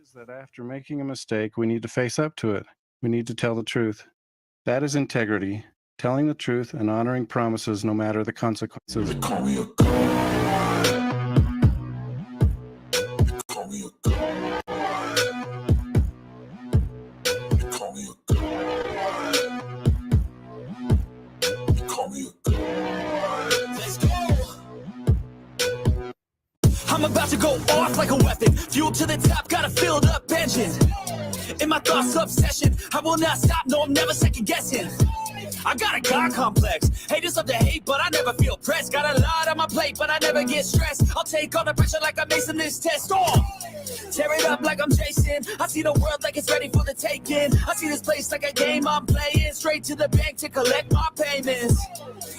is that after making a mistake, we need to face up to it. We need to tell the truth. That is integrity, telling the truth and honoring promises no matter the consequences. They call me a god. They call me a god. They call me a god. They call me a god. Let's go. I'm about to go off like a weapon. Fuel to the top, got a filled up engine. In my thoughts, obsession. I will not stop, no, I'm never second guessing. I got a God complex. Haters love to hate, but I never feel pressed. Got a lot on my plate, but I never get stressed. I'll take all the pressure like I'm acing this test. Tear it up like I'm Jason. I see the world like it's ready for the taking. I see this place like a game I'm playing. Straight to the bank to collect my payments.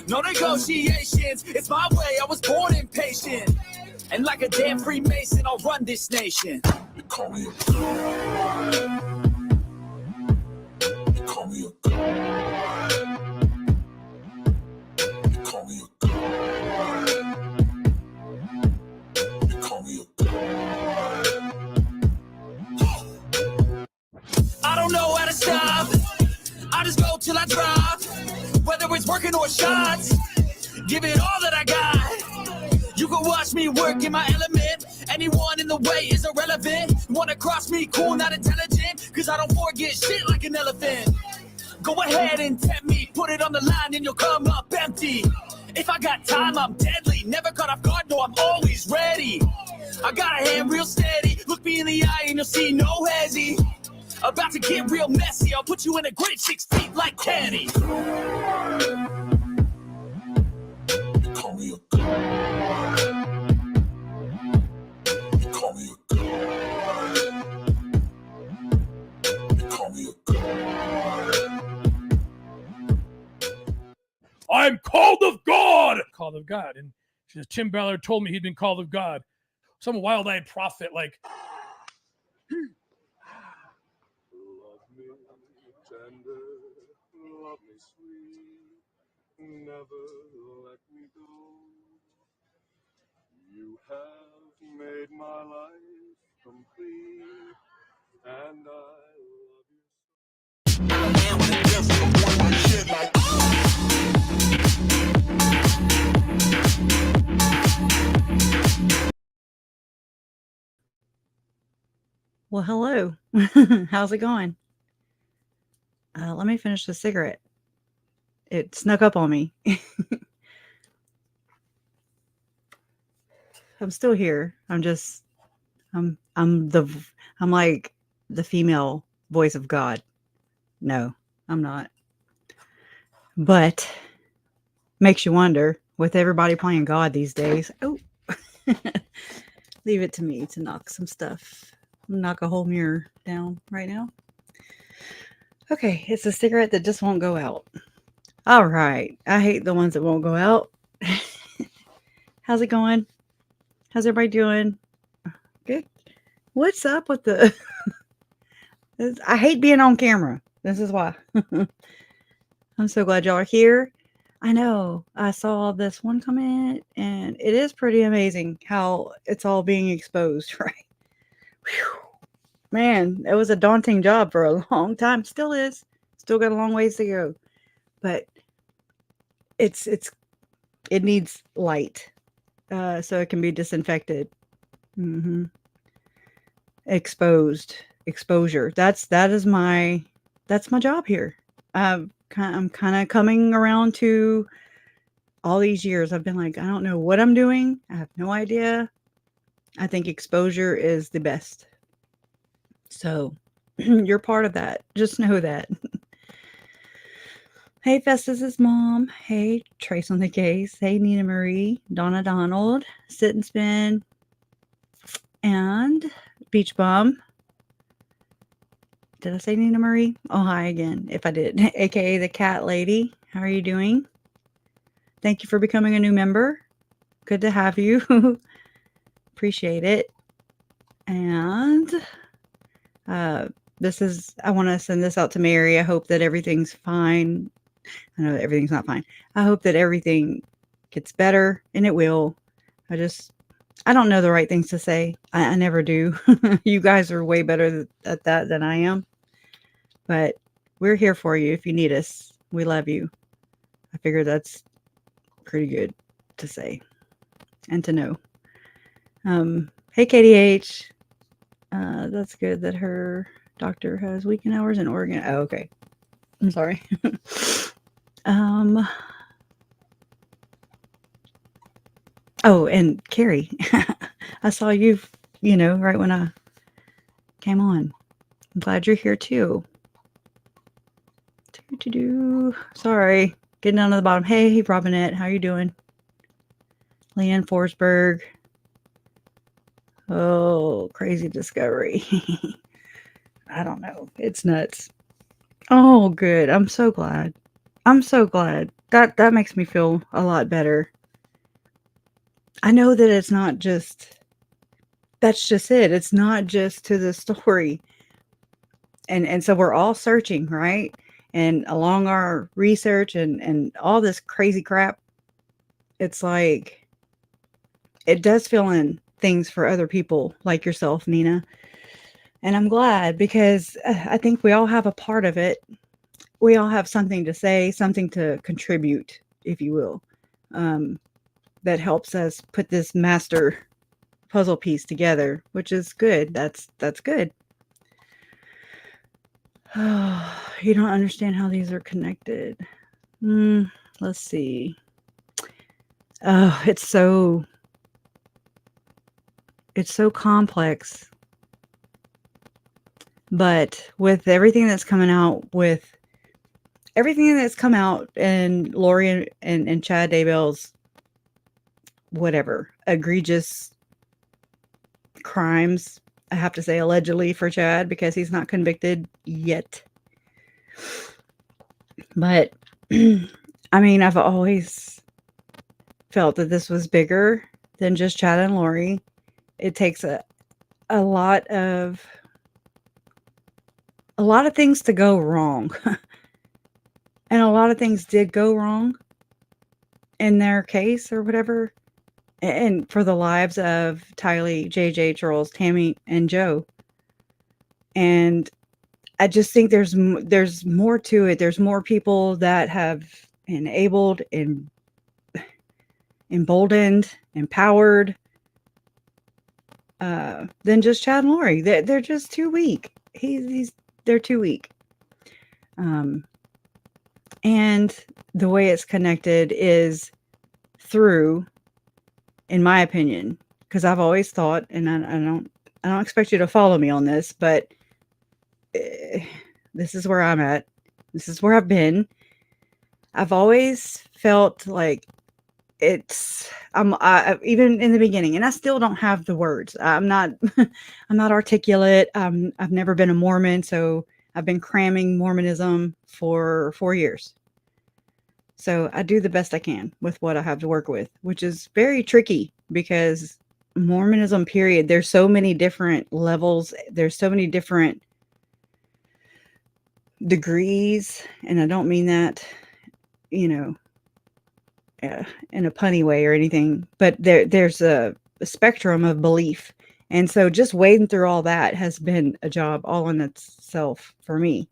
No negotiations, it's my way, I was born impatient. And like a damn Freemason, I'll run this nation. They call me a god. They call me a god. They call me a god. They call me a god. I don't know how to stop. I just go till I drop. Whether it's working or shots, give it all that I got. You can watch me work in my element. Anyone in the way is irrelevant. Wanna cross me, cool, not intelligent. Cause I don't forget shit like an elephant. Go ahead and tempt me. Put it on the line and you'll come up empty. If I got time, I'm deadly. Never caught off guard, no, I'm always ready. I got a hand real steady. Look me in the eye and you'll see no hezzy. About to get real messy. I'll put you in a grade 6 feet like Kenny. Call me a god. Call me a god. Call me a god. I'm called of God. Called of God. And she says, Tim Ballard told me he'd been called of God. Some wild-eyed prophet like... Love me tender, love me sweet, never let me go. You have made my life complete, and I Well, hello. How's it going? Let me finish the cigarette. It snuck up on me. I'm still here. I'm like the female voice of God. No, I'm not. But makes you wonder with everybody playing God these days. Oh, leave it to me to knock some stuff. Knock a whole mirror down right now. Okay, it's a cigarette that just won't go out. All right. I hate the ones that won't go out. How's it going? How's everybody doing? Good. What's up with the... I hate being on camera. This is why. I'm so glad y'all are here. I know. I saw this one comment, and it is pretty amazing how it's all being exposed, right? Whew. Man, it was a daunting job for a long time. Still is. Still got a long ways to go. But it needs light. So it can be disinfected. Mm-hmm. Exposure. That's my job here. I'm kind of coming around to all these years. I've been like, I don't know what I'm doing. I have no idea. I think exposure is the best. So you're part of that. Just know that. Hey, Festus's mom. Hey, Trace on the case. Hey, Nina Marie, Donna Donald, Sit and Spin, and Beach Bum. Did I say Nina Marie? Oh, hi again, if I did. AKA the Cat Lady. How are you doing? Thank you for becoming a new member. Good to have you. Appreciate it. And I want to send this out to Mary. I hope that everything's fine. I know that everything's not fine. I hope that everything gets better, and it will. I don't know the right things to say. I never do. You guys are way better at that than I am. But we're here for you if you need us. We love you. I figure that's pretty good to say and to know. Hey, KDH. That's good that her doctor has weekend hours in Oregon. Oh, okay. I'm sorry. Oh, and Carrie, I saw you, right when I came on. I'm glad you're here too. Sorry, getting down to the bottom. Hey, Robinette, how you doing? Leanne Forsberg. Oh, crazy discovery. I don't know. It's nuts. Oh, good. I'm so glad. That makes me feel a lot better. I know that it's not just, that's just it. It's not just to the story. And so we're all searching, right? And along our research and all this crazy crap, it's like, it does fill in things for other people like yourself, Nina. And I'm glad because I think we all have a part of it. We all have something to say, something to contribute, if you will, that helps us put this master puzzle piece together, which is good. That's good. Oh, you don't understand how these are connected. Let's see. Oh, it's so complex. But with everything that's coming out, and Lori and Chad Daybell's whatever egregious crimes, I have to say allegedly for Chad because he's not convicted yet. But I mean, I've always felt that this was bigger than just Chad and Lori. It takes a lot of things to go wrong. And a lot of things did go wrong in their case or whatever. And for the lives of Tylee, JJ, Charles, Tammy, and Joe. And I just think there's more to it. There's more people that have enabled and emboldened, empowered than just Chad and Lori. They're just too weak. They're too weak. And the way it's connected is through, in my opinion, because I've always thought, and I don't expect you to follow me on this, but this is where I'm at. This is where I've been. I've always felt like even in the beginning, and I still don't have the words. I'm not articulate. I've never been a Mormon, so I've been cramming Mormonism for 4 years. So I do the best I can with what I have to work with, which is very tricky because Mormonism, period, there's so many different levels. There's so many different degrees. And I don't mean that, in a punny way or anything, but there's a spectrum of belief. And so just wading through all that has been a job all in itself for me.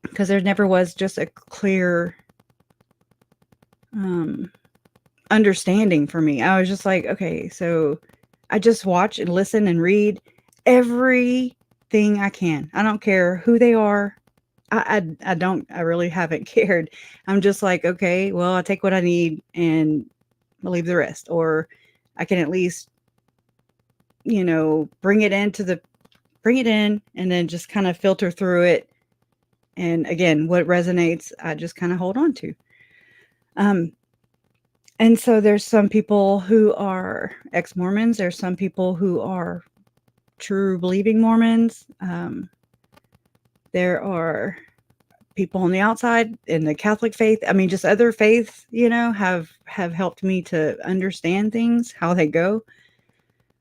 Because there never was just a clear understanding for me. I was just like, okay, so I just watch and listen and read everything I can. I don't care who they are. I really haven't cared. I'm just like, okay, well, I take what I need and I'll leave the rest. Or I can at least, bring it in and then just kind of filter through it. And again, what resonates, I just kind of hold on to. And so there's some people who are ex-Mormons. There's some people who are true believing Mormons. There are people on the outside in the Catholic faith. I mean, just other faiths, have helped me to understand things, how they go.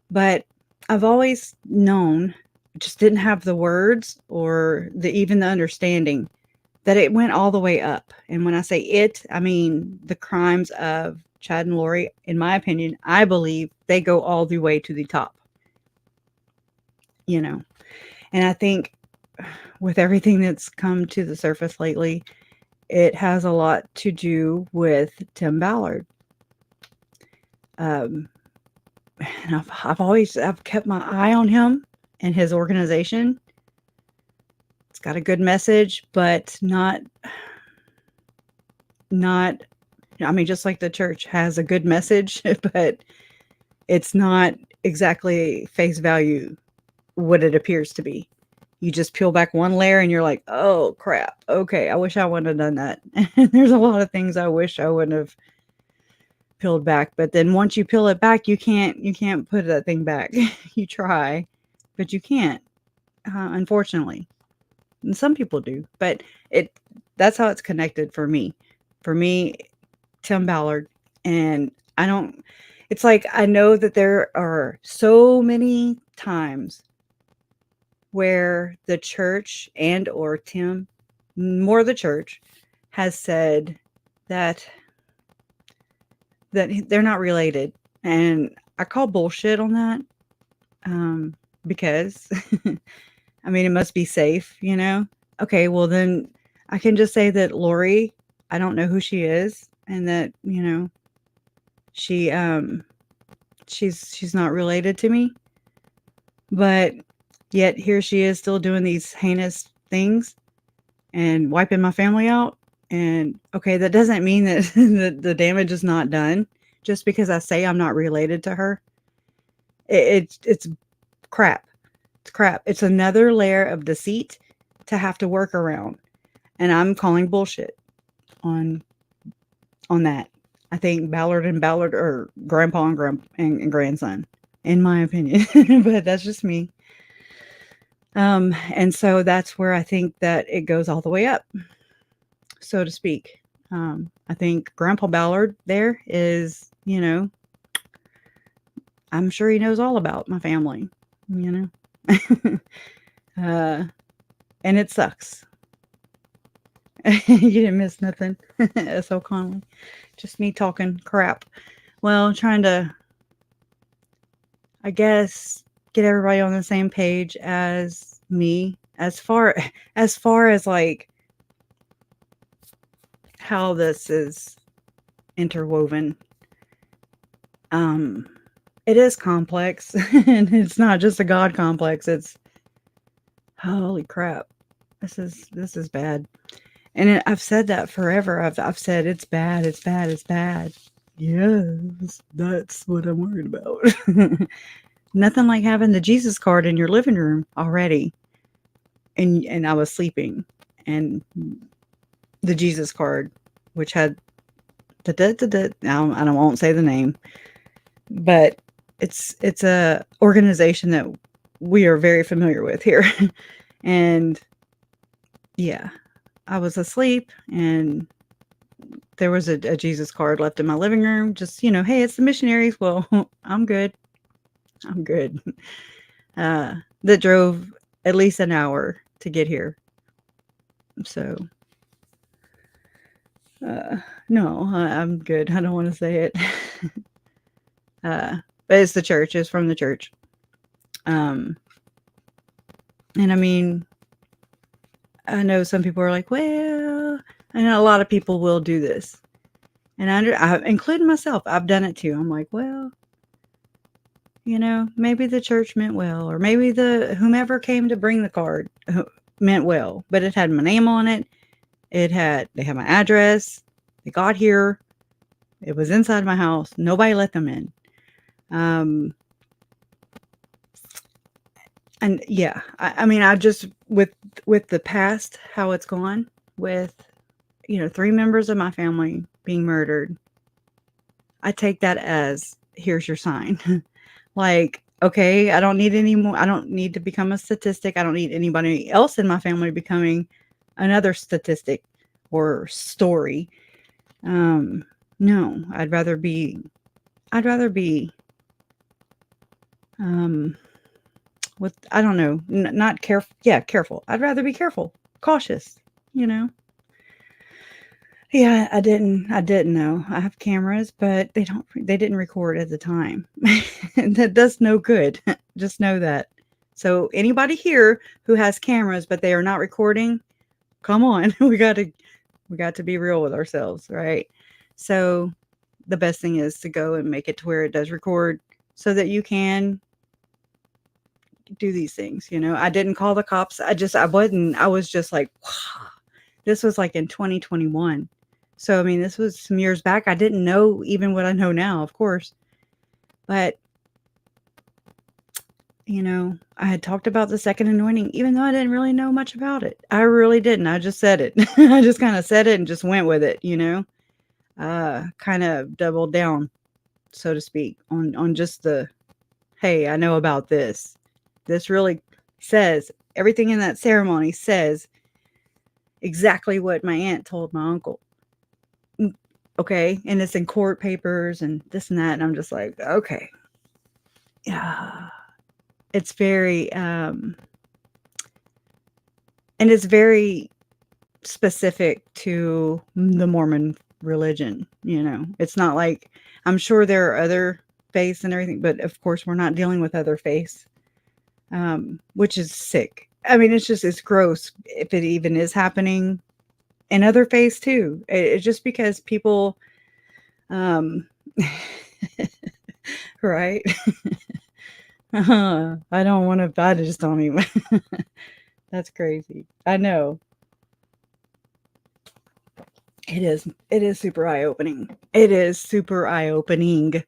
But I've always known, just didn't have the words or even the understanding that it went all the way up. And when I say it, I mean the crimes of Chad and Lori, in my opinion, I believe they go all the way to the top. You know, and I think with everything that's come to the surface lately, it has a lot to do with Tim Ballard. And I've kept my eye on him and his organization. It's got a good message, but not, I mean, just like the church has a good message, but it's not exactly face value what it appears to be. You just peel back one layer and you're like, oh crap. Okay. I wish I wouldn't have done that. And there's a lot of things I wish I wouldn't have peeled back. But then once you peel it back, you can't put that thing back. You try, but you can't, unfortunately. And some people do, but that's how it's connected for me. For me, Tim Ballard, and it's like, I know that there are so many times where the church and or Tim, more the church, has said that they're not related. And I call bullshit on that. Because I mean, it must be safe, you know? Okay, well then I can just say that Lori, I don't know who she is, and that, you know, she's not related to me. But yet here she is still doing these heinous things and wiping my family out. And okay, that doesn't mean that the damage is not done just because I say I'm not related to her. It's crap. It's crap. It's another layer of deceit to have to work around. And I'm calling bullshit on that. I think Ballard are grandpa and grandson, in my opinion. But that's just me. And so that's where I think that it goes all the way up, so to speak. I think Grandpa Ballard there is, you know, I'm sure he knows all about my family, you know. And it sucks. You didn't miss nothing. So Connolly. Just me talking crap. Well, trying to, I guess, get everybody on the same page as me as far as like how this is interwoven. It is complex, and it's not just a God complex. It's holy crap. This is bad. And I've said that forever. I've said it's bad, it's bad, it's bad. Yes, that's what I'm worried about. Nothing like having the Jesus card in your living room already. And I was sleeping, and the Jesus card, which had now I won't say the name, but it's a organization that we are very familiar with here. And yeah, I was asleep and there was a Jesus card left in my living room. Just, you know, hey, it's the missionaries. Well, I'm good. That drove at least an hour to get here. So, no, I'm good. I don't want to say it. But it's the church. It's from the church. And I mean, I know some people are like, well, I know a lot of people will do this. And I including myself, I've done it too. I'm like, well, you know, maybe the church meant well, or maybe whomever came to bring the card meant well, but it had my name on it. They had my address. They got here. It was inside my house. Nobody let them in. And yeah, I mean, I just, with the past, how it's gone with, you know, 3 members of my family being murdered, I take that as, here's your sign. Like, okay, I don't need any more. I don't need to become a statistic. I don't need anybody else in my family becoming another statistic or story. No, I'd rather be, with, I don't know, not careful. Yeah, careful. I'd rather be careful, cautious, you know? Yeah, I didn't know. I have cameras, but they didn't record at the time. And that does no good. Just know that. So anybody here who has cameras but they are not recording, come on. We got to be real with ourselves, right? So the best thing is to go and make it to where it does record so that you can do these things. I didn't call the cops. I was just like, wow. This was like in 2021. So, I mean, this was some years back. I didn't know even what I know now, of course. But, I had talked about the second anointing, even though I didn't really know much about it. I really didn't. I just said it. I just kind of said it and just went with it, kind of doubled down, so to speak, on just the, hey, I know about this. This really says, everything in that ceremony says exactly what my aunt told my uncle. Okay. And it's in court papers and this and that. And I'm just like, okay. Yeah. It's very, and it's very specific to the Mormon religion. It's not like, I'm sure there are other faiths and everything, but of course we're not dealing with other faiths, which is sick. I mean, it's gross if it even is happening in other faiths too. It's just because people, right? I don't want to, I just don't even, that's crazy. I know. It is super eye-opening. It is super eye-opening.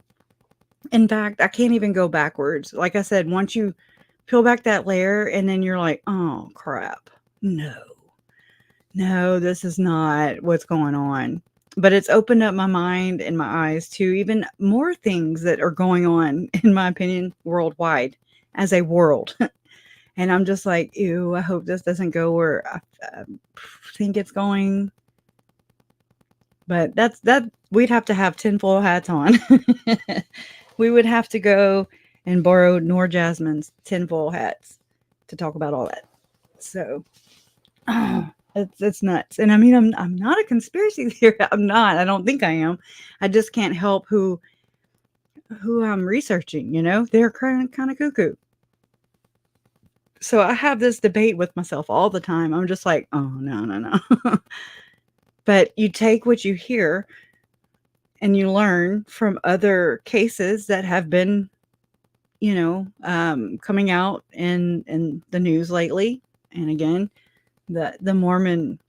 In fact, I can't even go backwards. Like I said, once you peel back that layer and then you're like, oh crap. No, this is not what's going on. But it's opened up my mind and my eyes to even more things that are going on, in my opinion, worldwide as a world. And I'm just like, ew, I hope this doesn't go where I think it's going. But we'd have to have tinfoil hats on. We would have to go and borrow Nor Jasmine's tinfoil hats to talk about all that. So, it's nuts. And I mean, I'm not a conspiracy theorist. I'm not. I don't think I am. I just can't help who I'm researching. They're kind of cuckoo. So I have this debate with myself all the time. I'm just like, oh no. But you take what you hear and you learn from other cases that have been, coming out in the news lately. And again, the Mormon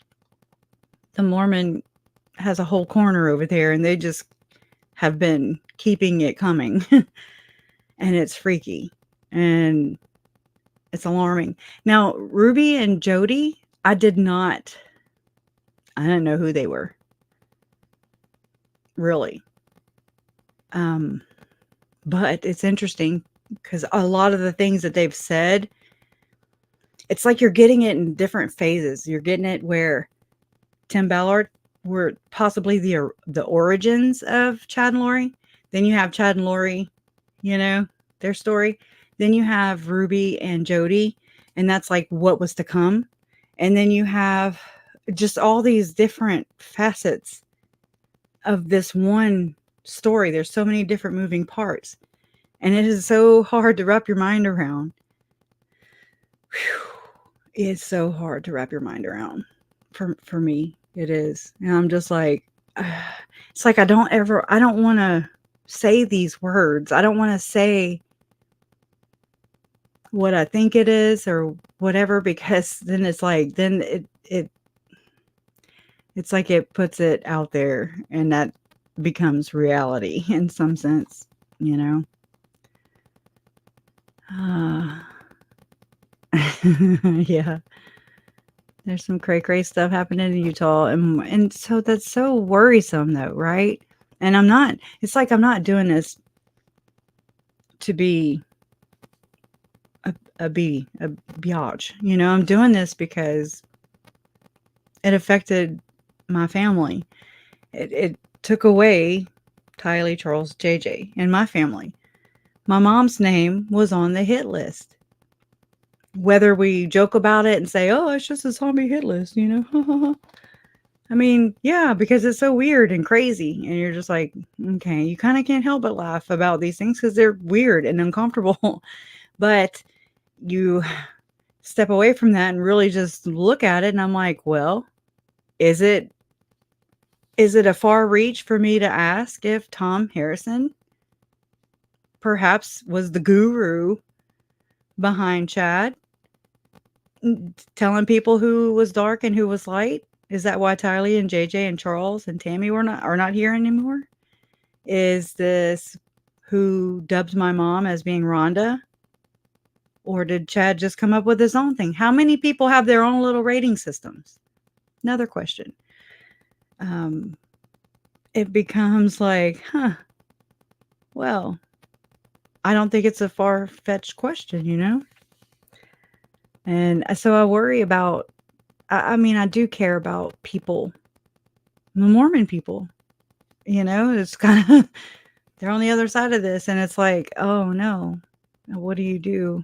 has a whole corner over there and they just have been keeping it coming. And it's freaky and it's alarming. Now, Ruby and Jody, I didn't know who they were. Really. But it's interesting because a lot of the things that they've said, it's like you're getting it in different phases. You're getting it where Tim Ballard were possibly the origins of Chad and Lori. Then you have Chad and Lori, their story. Then you have Ruby and Jody, and that's like what was to come. And then you have just all these different facets of this one story. There's so many different moving parts, and it is so hard to wrap your mind around. It's so hard to wrap your mind around. For me, it is. And I'm just like, it's like I don't want to say these words. I don't want to say what I think it is or whatever, because then it's like, it's like it puts it out there and that becomes reality in some sense, Yeah. There's some cray stuff happening in Utah. And so that's so worrisome though, right? And it's like I'm not doing this to be a biatch. I'm doing this because it affected my family. It took away Tylee, Charles, JJ, and my family. My mom's name was on the hit list. Whether we joke about it and say, oh, it's just a zombie hit list, I mean, yeah, because it's so weird and crazy. And you're just like, okay, you kind of can't help but laugh about these things because they're weird and uncomfortable. But you step away from that and really just look at it. And I'm like, well, is it a far reach for me to ask if Thom Harrison perhaps was the guru behind Chad, telling people who was dark and who was light? Is that why Tylee and JJ and Charles and Tammy are not here anymore? Is this who dubbed my mom as being Rhonda? Or did Chad just come up with his own thing? How many people have their own little rating systems? Another question. It becomes like, well, I don't think it's a far-fetched question, you know? And so I worry about, I mean, I do care about people, the Mormon people, you know, it's kind of, they're on the other side of this. And it's like, oh no, what do you do?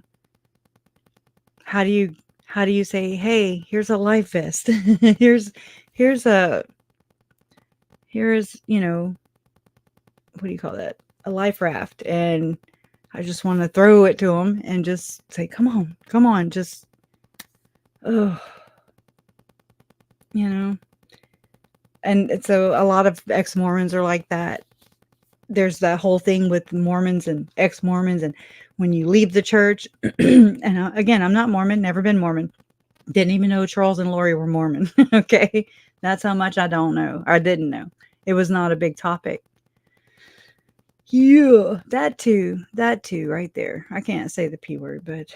How do you say, hey, here's a life vest. here's, you know, what do you call that? A life raft. And I just want to throw it to them and just say, come on, just, oh, you know. And so a lot of ex-Mormons are like that. There's that whole thing with Mormons and ex-Mormons. And when you leave the church, and again, I'm not Mormon, never been Mormon. Didn't even know Charles and Lori were Mormon. Okay. That's how much I don't know. I didn't know. It was not a big topic. Yeah, that too, right there. I can't say the P word, but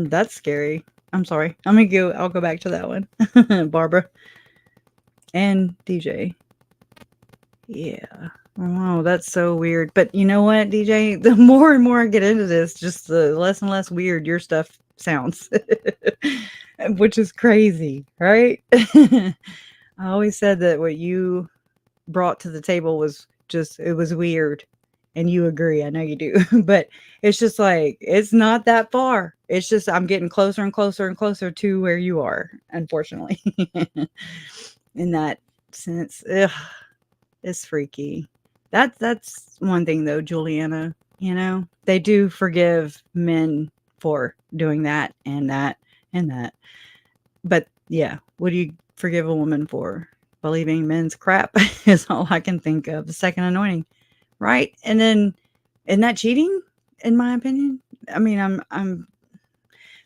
that's scary. I'm sorry. I'll go back to that one. Barbara and DJ. Yeah. Oh, that's so weird. But you know what, DJ? The more and more I get into this, just the less and less weird your stuff sounds, which is crazy, right? I always said that what you brought to the table was just, it was weird. And you agree. I know you do. But it's just like, it's not that far. It's just, I'm getting closer and closer and closer to where you are, unfortunately. In that sense, it's freaky. That's one thing though, Juliana, you know, they do forgive men for doing that and that and that. But yeah, what do you forgive a woman for? Believing men's crap is all I can think of. The second anointing, right? And then, isn't that cheating? In my opinion, I mean, I'm.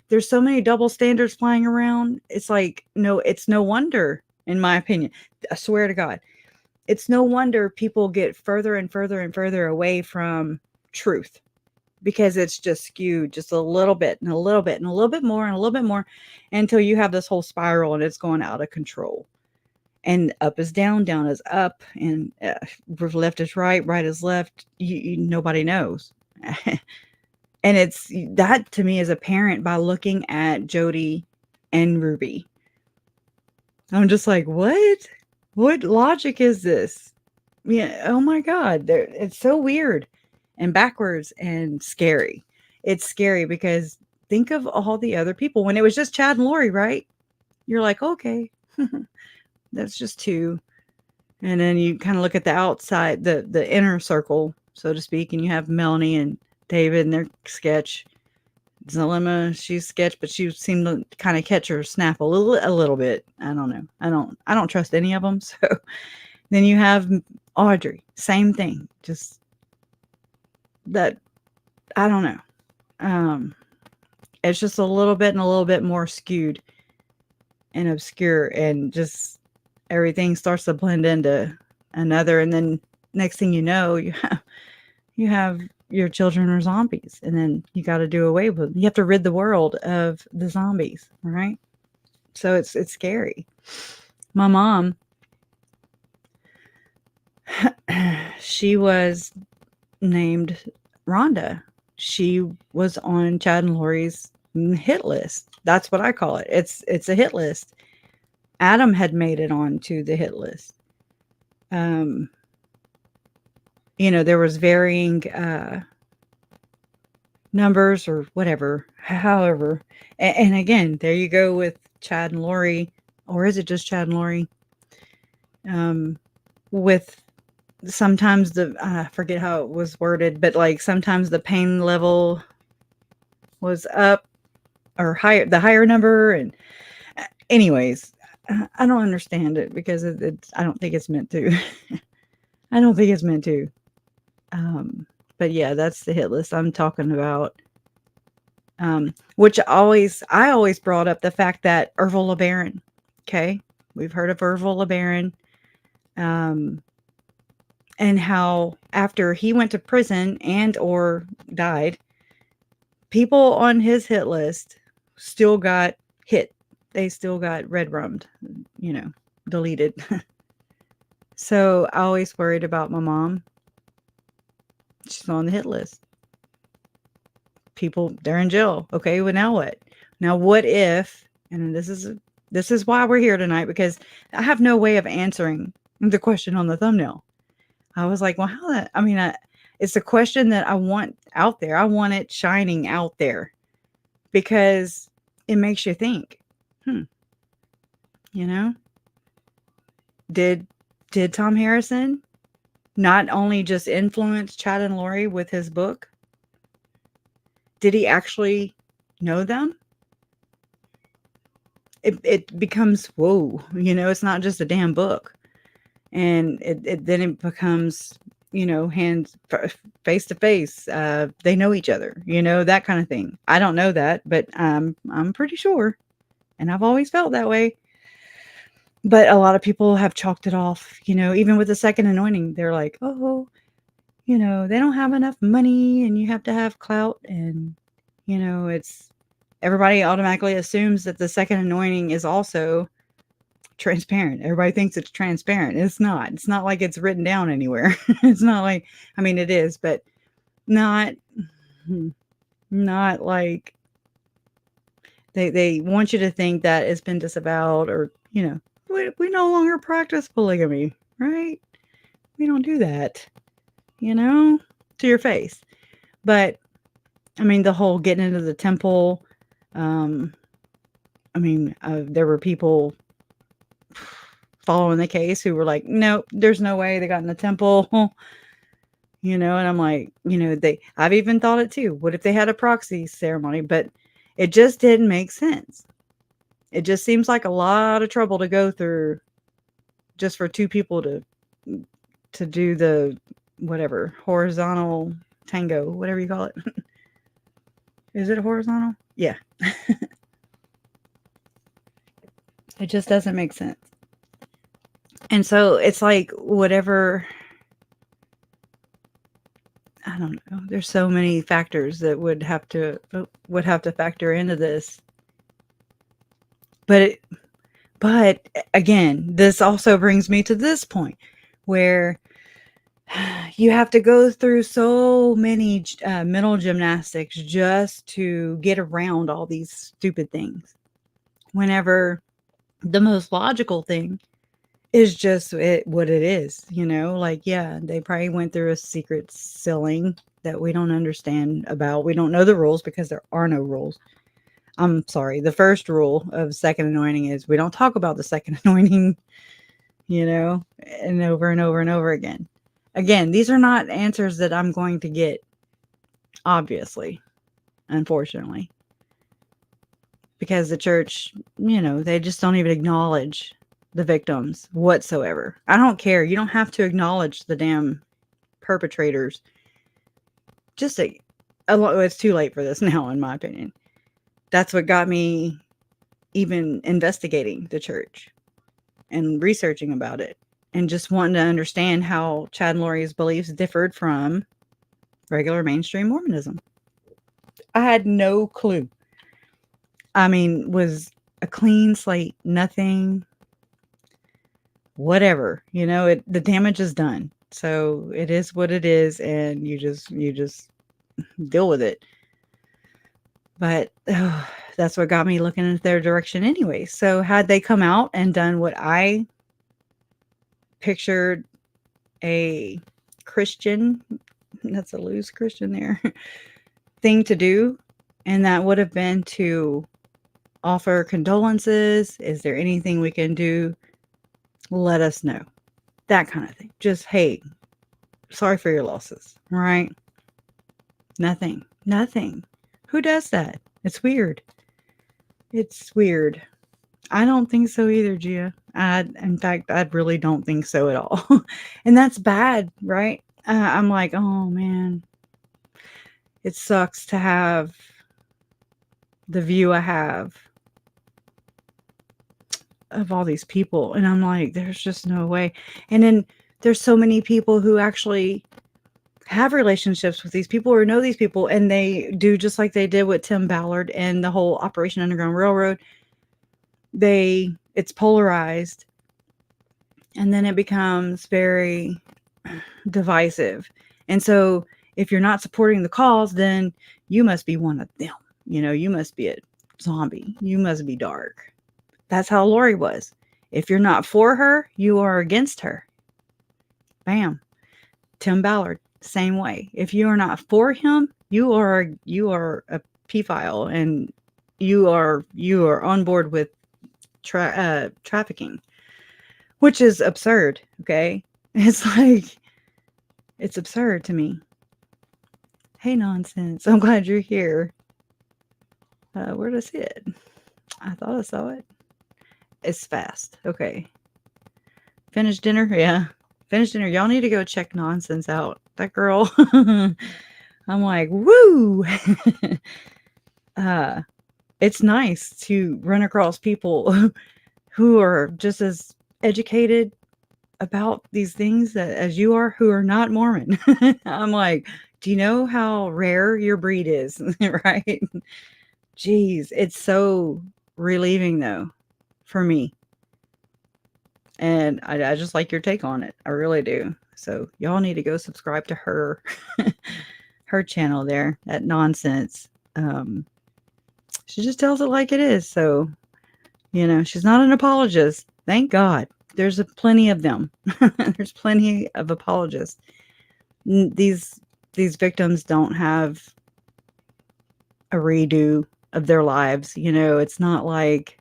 There's so many double standards flying around. It's like, no, it's no wonder, in my opinion. I swear to God, it's no wonder people get further and further and further away from truth, because it's just skewed just a little bit and a little bit and a little bit more and a little bit more until you have this whole spiral and it's going out of control. And up is down, down is up, and left is right, right is left. Nobody knows. And it's that to me as a parent, by looking at Jody and Ruby, I'm just like, what logic is this? Yeah. Oh my God. It's so weird and backwards and scary. It's scary because think of all the other people when it was just Chad and Lori, right? You're like, okay, that's just two. And then you kind of look at the outside, the inner circle, so to speak, and you have Melanie and David and their sketch. Zalima, she's sketch, but she seemed to kind of catch her snap a little bit. I don't know. I don't trust any of them. So then you have Audrey, same thing. Just that, I don't know. It's just a little bit and a little bit more skewed and obscure, and just everything starts to blend into another. And then next thing you know, you have your children are zombies, and then you got to do away with, you have to rid the world of the zombies, right? So it's scary. My mom, she was named Rhonda. She was on Chad and Lori's hit list. That's what I call it. It's a hit list. Adam had made it onto the hit list. You know, there was varying numbers or whatever. However, and again, there you go with Chad and Lori, or is it just Chad and Lori? With sometimes I forget how it was worded, but like sometimes the pain level was up or higher, the higher number. And anyways, I don't understand it because I don't think it's meant to. I don't think it's meant to. But yeah, that's the hit list I'm talking about. Which I always brought up the fact that Ervil LeBaron. Okay, we've heard of Ervil LeBaron. And how after he went to prison and or died, people on his hit list still got hit. They still got red rummed, deleted. So I always worried about my mom. She's on the hit list. People, they're in jail. Okay, well now what? Now what if, and this is why we're here tonight, because I have no way of answering the question on the thumbnail. I was like, well, it's a question that I want out there. I want it shining out there because it makes you think, did Thom Harrison not only just influence Chad and Lori with his book? Did he actually know them? It becomes, whoa, it's not just a damn book. And then it becomes, hands face to face. They know each other, that kind of thing. I don't know that, but I'm pretty sure. And I've always felt that way. But a lot of people have chalked it off, even with the second anointing. They're like, oh, they don't have enough money and you have to have clout. And, it's everybody automatically assumes that the second anointing is also transparent. Everybody thinks it's transparent. It's not like it's written down anywhere. It's not like, it is, but not like they want you to think that it's been disavowed or, we no longer practice polygamy, right? We don't do that, to your face. But the whole getting into the temple, there were people following the case who were like, nope, there's no way they got in the temple. And I'm like, I've even thought it too. What if they had a proxy ceremony? But it just didn't make sense. It just seems like a lot of trouble to go through just for two people to do the whatever horizontal tango, whatever you call it. Is it horizontal? Yeah. It just doesn't make sense. And so it's like whatever, I don't know. There's so many factors that would have to factor into this. But again, this also brings me to this point where you have to go through so many mental gymnastics just to get around all these stupid things. Whenever the most logical thing is just what it is, they probably went through a secret sealing that we don't understand about. We don't know the rules because there are no rules. I'm sorry. The first rule of second anointing is we don't talk about the second anointing, and over and over and over again. Again, these are not answers that I'm going to get, obviously, unfortunately. Because the church, they just don't even acknowledge the victims whatsoever. I don't care. You don't have to acknowledge the damn perpetrators. It's too late for this now, in my opinion. That's what got me even investigating the church and researching about it and just wanting to understand how Chad and Lori's beliefs differed from regular mainstream Mormonism. I had no clue. Was a clean slate, nothing, whatever, the damage is done. So it is what it is. And you just deal with it. But that's what got me looking in their direction anyway. So had they come out and done what I pictured a Christian, that's a loose Christian there, thing to do, and that would have been to offer condolences. Is there anything we can do? Let us know. That kind of thing. Just, hey, sorry for your losses. Right? Nothing. Nothing. Who does that? It's weird. It's weird. I don't think so either, Gia. In fact, I really don't think so at all. And that's bad, right? I'm like, oh man, it sucks to have the view I have of all these people. And I'm like, there's just no way. And then there's so many people who actually have relationships with these people or know these people, and they do just like they did with Tim Ballard and the whole Operation Underground Railroad. It's polarized, and then it becomes very divisive. And so if you're not supporting the cause, then you must be one of them. You must be a zombie. You must be dark. That's how Lori was. If you're not for her, you are against her. Bam. Tim Ballard, same way. If you are not for him, you are a pedophile, and you are on board with trafficking, which is absurd. Okay, it's like, it's absurd to me. Hey, nonsense! I'm glad you're here. Where did I see it? I thought I saw it. It's fast. Okay. Finished dinner? Yeah. Finished dinner. Y'all need to go check Nonsense out. That girl. I'm like, woo! It's nice to run across people who are just as educated about these things as you are, who are not Mormon. I'm like, do you know how rare your breed is? Right? Jeez, it's so relieving though, for me. And I just like your take on it. I really do. So y'all need to go subscribe to her, her channel there, that Nonsense. She just tells it like it is. So, she's not an apologist. Thank God. There's plenty of them. There's plenty of apologists. These victims don't have a redo of their lives. It's not like,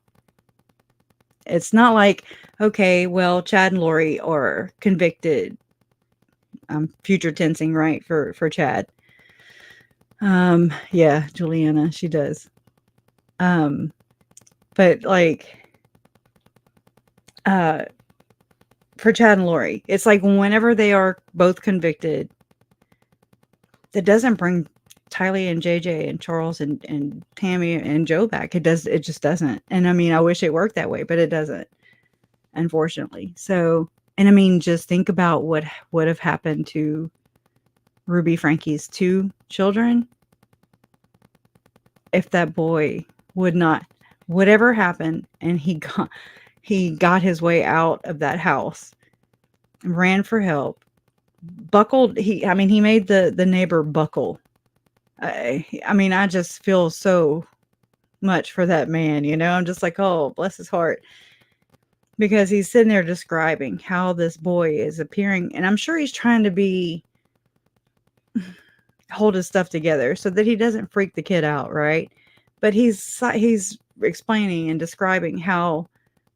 okay, well, Chad and Lori are convicted. Future tensing, right, for Chad. Yeah, Juliana, she does. But for Chad and Lori, it's like whenever they are both convicted, that doesn't bring Tylee and JJ and Charles and Tammy and Joe back. It just doesn't. And I mean, I wish it worked that way, but it doesn't, unfortunately. So, and I mean, just think about what would have happened to Ruby Frankie's 2 children if that boy whatever happened, and he got his way out of that house, ran for help, buckled. He made the neighbor buckle. I mean, I just feel so much for that man, I'm just like, oh, bless his heart. Because he's sitting there describing how this boy is appearing, and I'm sure he's trying to hold his stuff together so that he doesn't freak the kid out, right? But he's explaining and describing how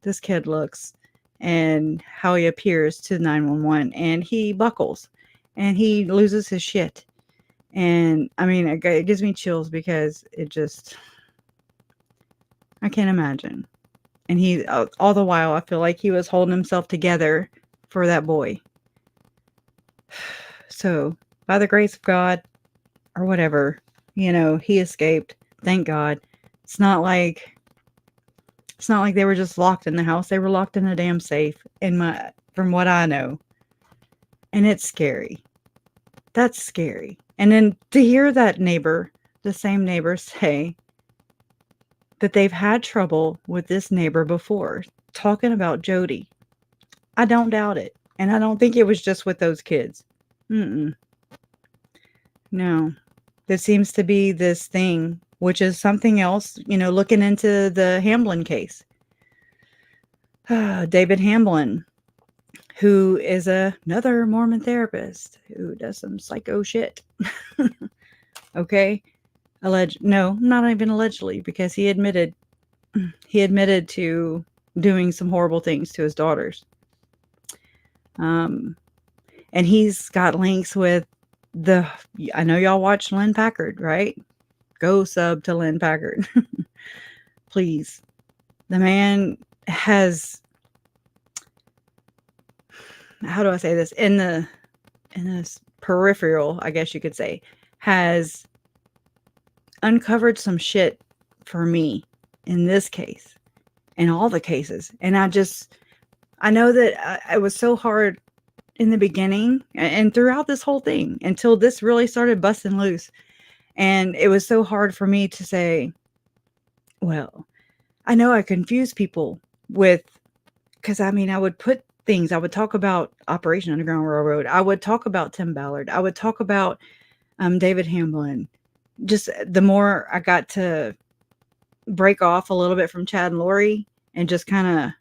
this kid looks and how he appears to 911, and he buckles and he loses his shit. And I mean, it gives me chills because I can't imagine. And he, all the while, I feel like he was holding himself together for that boy. So, by the grace of God, or whatever, he escaped. Thank God. It's not like they were just locked in the house. They were locked in a damn safe, from what I know. And it's scary. That's scary. And then to hear that the same neighbor, say that they've had trouble with this neighbor before, talking about Jody. I don't doubt it. And I don't think it was just with those kids. No. There seems to be this thing, which is something else, looking into the Hamblin case. David Hamblin, who is another Mormon therapist who does some psycho shit. Okay. No, not even allegedly, because he admitted to doing some horrible things to his daughters. And he's got links with I know y'all watch Lynn Packard, right? Go sub to Lynn Packard. Please. The man has, how do I say this? In this peripheral, I guess you could say, has uncovered some shit for me in this case, in all the cases. And I know that it was so hard in the beginning and throughout this whole thing until this really started busting loose. And it was so hard for me to say, well, I know I confuse people with, because I mean, I would talk about Operation Underground Railroad. I would talk about Tim Ballard. I would talk about David Hamblin. Just the more I got to break off a little bit from Chad and Lori and just kind of,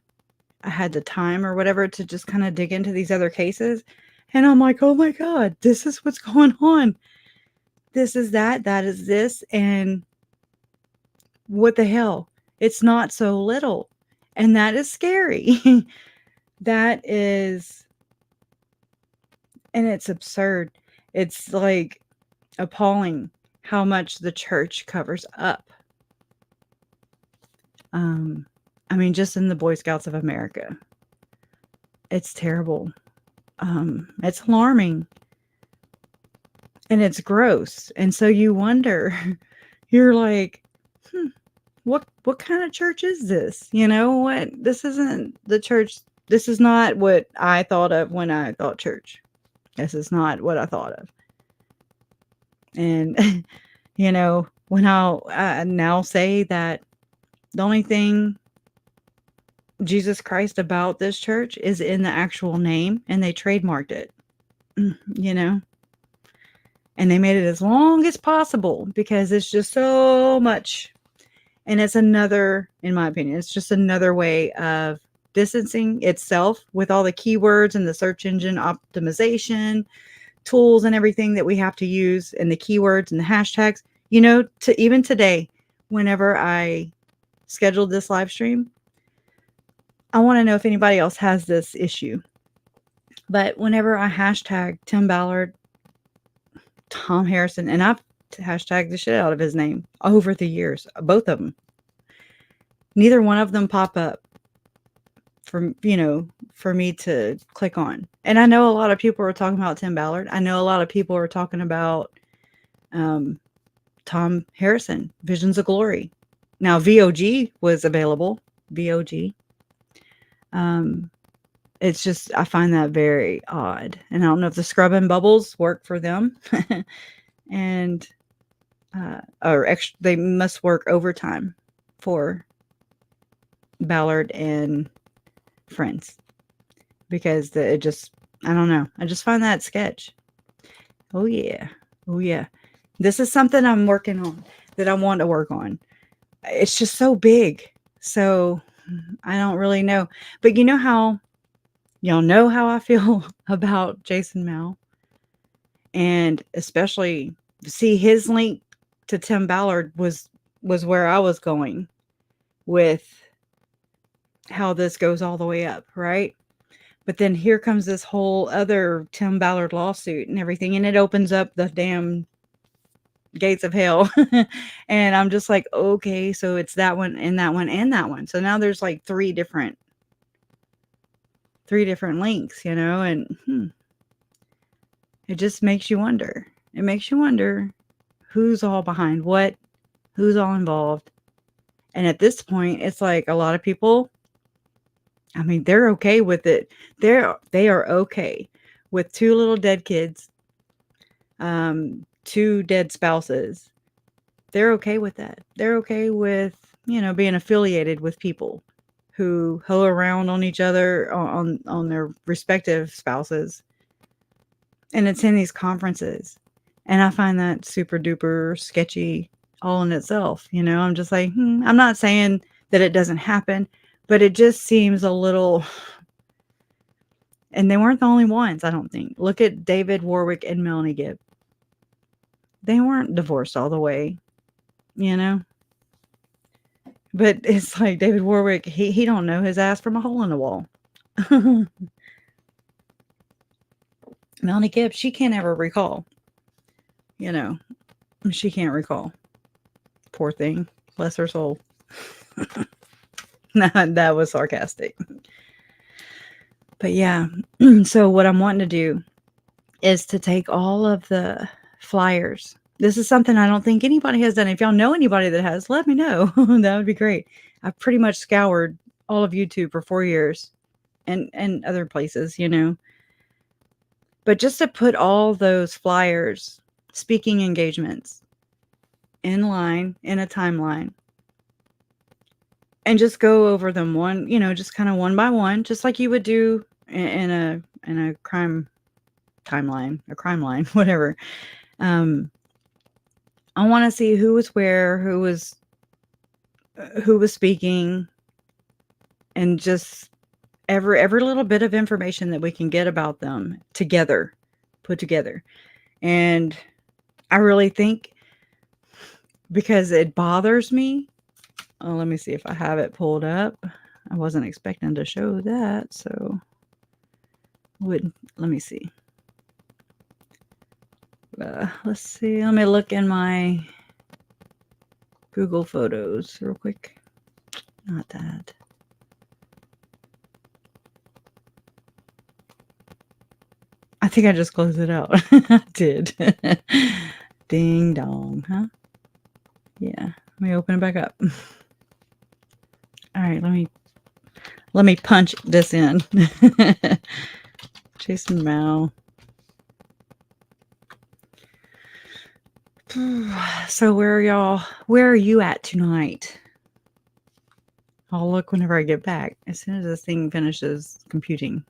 I had the time or whatever to just kind of dig into these other cases. And I'm like, oh my God, this is what's going on. This is that is this. And what the hell? It's not so little. And that is scary. That is, and it's absurd. It's like appalling how much the church covers up. I mean, just in the Boy Scouts of America, it's terrible. It's alarming, and it's gross. And so you wonder, you're like, what kind of church is this? You know what? This isn't the church. This is not what I thought of when I thought church. This is not what I thought of. And, you know, when I now say that the only thing Jesus Christ about this church is in the actual name, and they trademarked it, you know, and they made it as long as possible because it's just so much. And it's another, in my opinion, it's just another way of distancing itself with all the keywords and the search engine optimization tools and everything that we have to use, and the keywords and the hashtags, you know, to even today, whenever I scheduled this live stream, I want to know if anybody else has this issue. But whenever I hashtag Tim Ballard, Thom Harrison, and I've hashtagged the shit out of his name over the years, both of them, neither one of them pop up for me to click on. And I know a lot of people are talking about Tim Ballard. I know a lot of people are talking about Thom Harrison, Visions of Glory. Now, VOG was available. VOG. It's just, I find that very odd. And I don't know if the scrub and bubbles work for them. And, they must work overtime for Ballard and friends. Because I don't know. I just find that sketch. Oh yeah. Oh yeah. This is something I'm working on, that I want to work on. It's just so big. So I don't really know. But you know how, y'all know how I feel about Jason Mao. And especially, see, his link to Tim Ballard was where I was going with how this goes all the way up, right? But then here comes this whole other Tim Ballard lawsuit and everything, and it opens up the damn gates of hell. And I'm just like, okay, so it's that one and that one and that one. So now there's like three different links, you know, and it just makes you wonder. It makes you wonder who's all behind what, who's all involved. And at this point, it's like a lot of people, I mean, they're okay with it. They are okay with 2 little dead kids, 2 dead spouses. They're okay with that. They're okay with, you know, being affiliated with people who hoe around on each other, on their respective spouses. And it's in these conferences. And I find that super duper sketchy all in itself. You know, I'm just like, I'm not saying that it doesn't happen, but it just seems a little, and they weren't the only ones, I don't think. Look at David Warwick and Melanie Gibb. They weren't divorced all the way. you know? But it's like David Warwick, he don't know his ass from a hole in the wall. Melanie Gibbs, she can't ever recall. You know, she can't recall. Poor thing. Bless her soul. That was sarcastic. But yeah, so what I'm wanting to do is to take all of the flyers. This is something I don't think anybody has done. If y'all know anybody that has, let me know. That would be great. I've pretty much scoured all of YouTube for 4 years and other places, you know. But just to put all those flyers, speaking engagements in line, in a timeline, and just go over them one, you know, just kind of one by one, just like you would do in a crime timeline, a crime line, whatever. I want to see who was where, who was speaking, and just every little bit of information that we can get about them together, put together. And I really think, because it bothers me. Oh, let me see if I have it pulled up. I wasn't expecting to show that, so let me see. Let's see. Let me look in my Google Photos real quick. Not that. I think I just closed it out. I did. Ding dong, huh? Yeah. Let me open it back up. All right, let me punch this in. Jason Mao. So where are you at tonight? I'll look whenever I get back, as soon as this thing finishes computing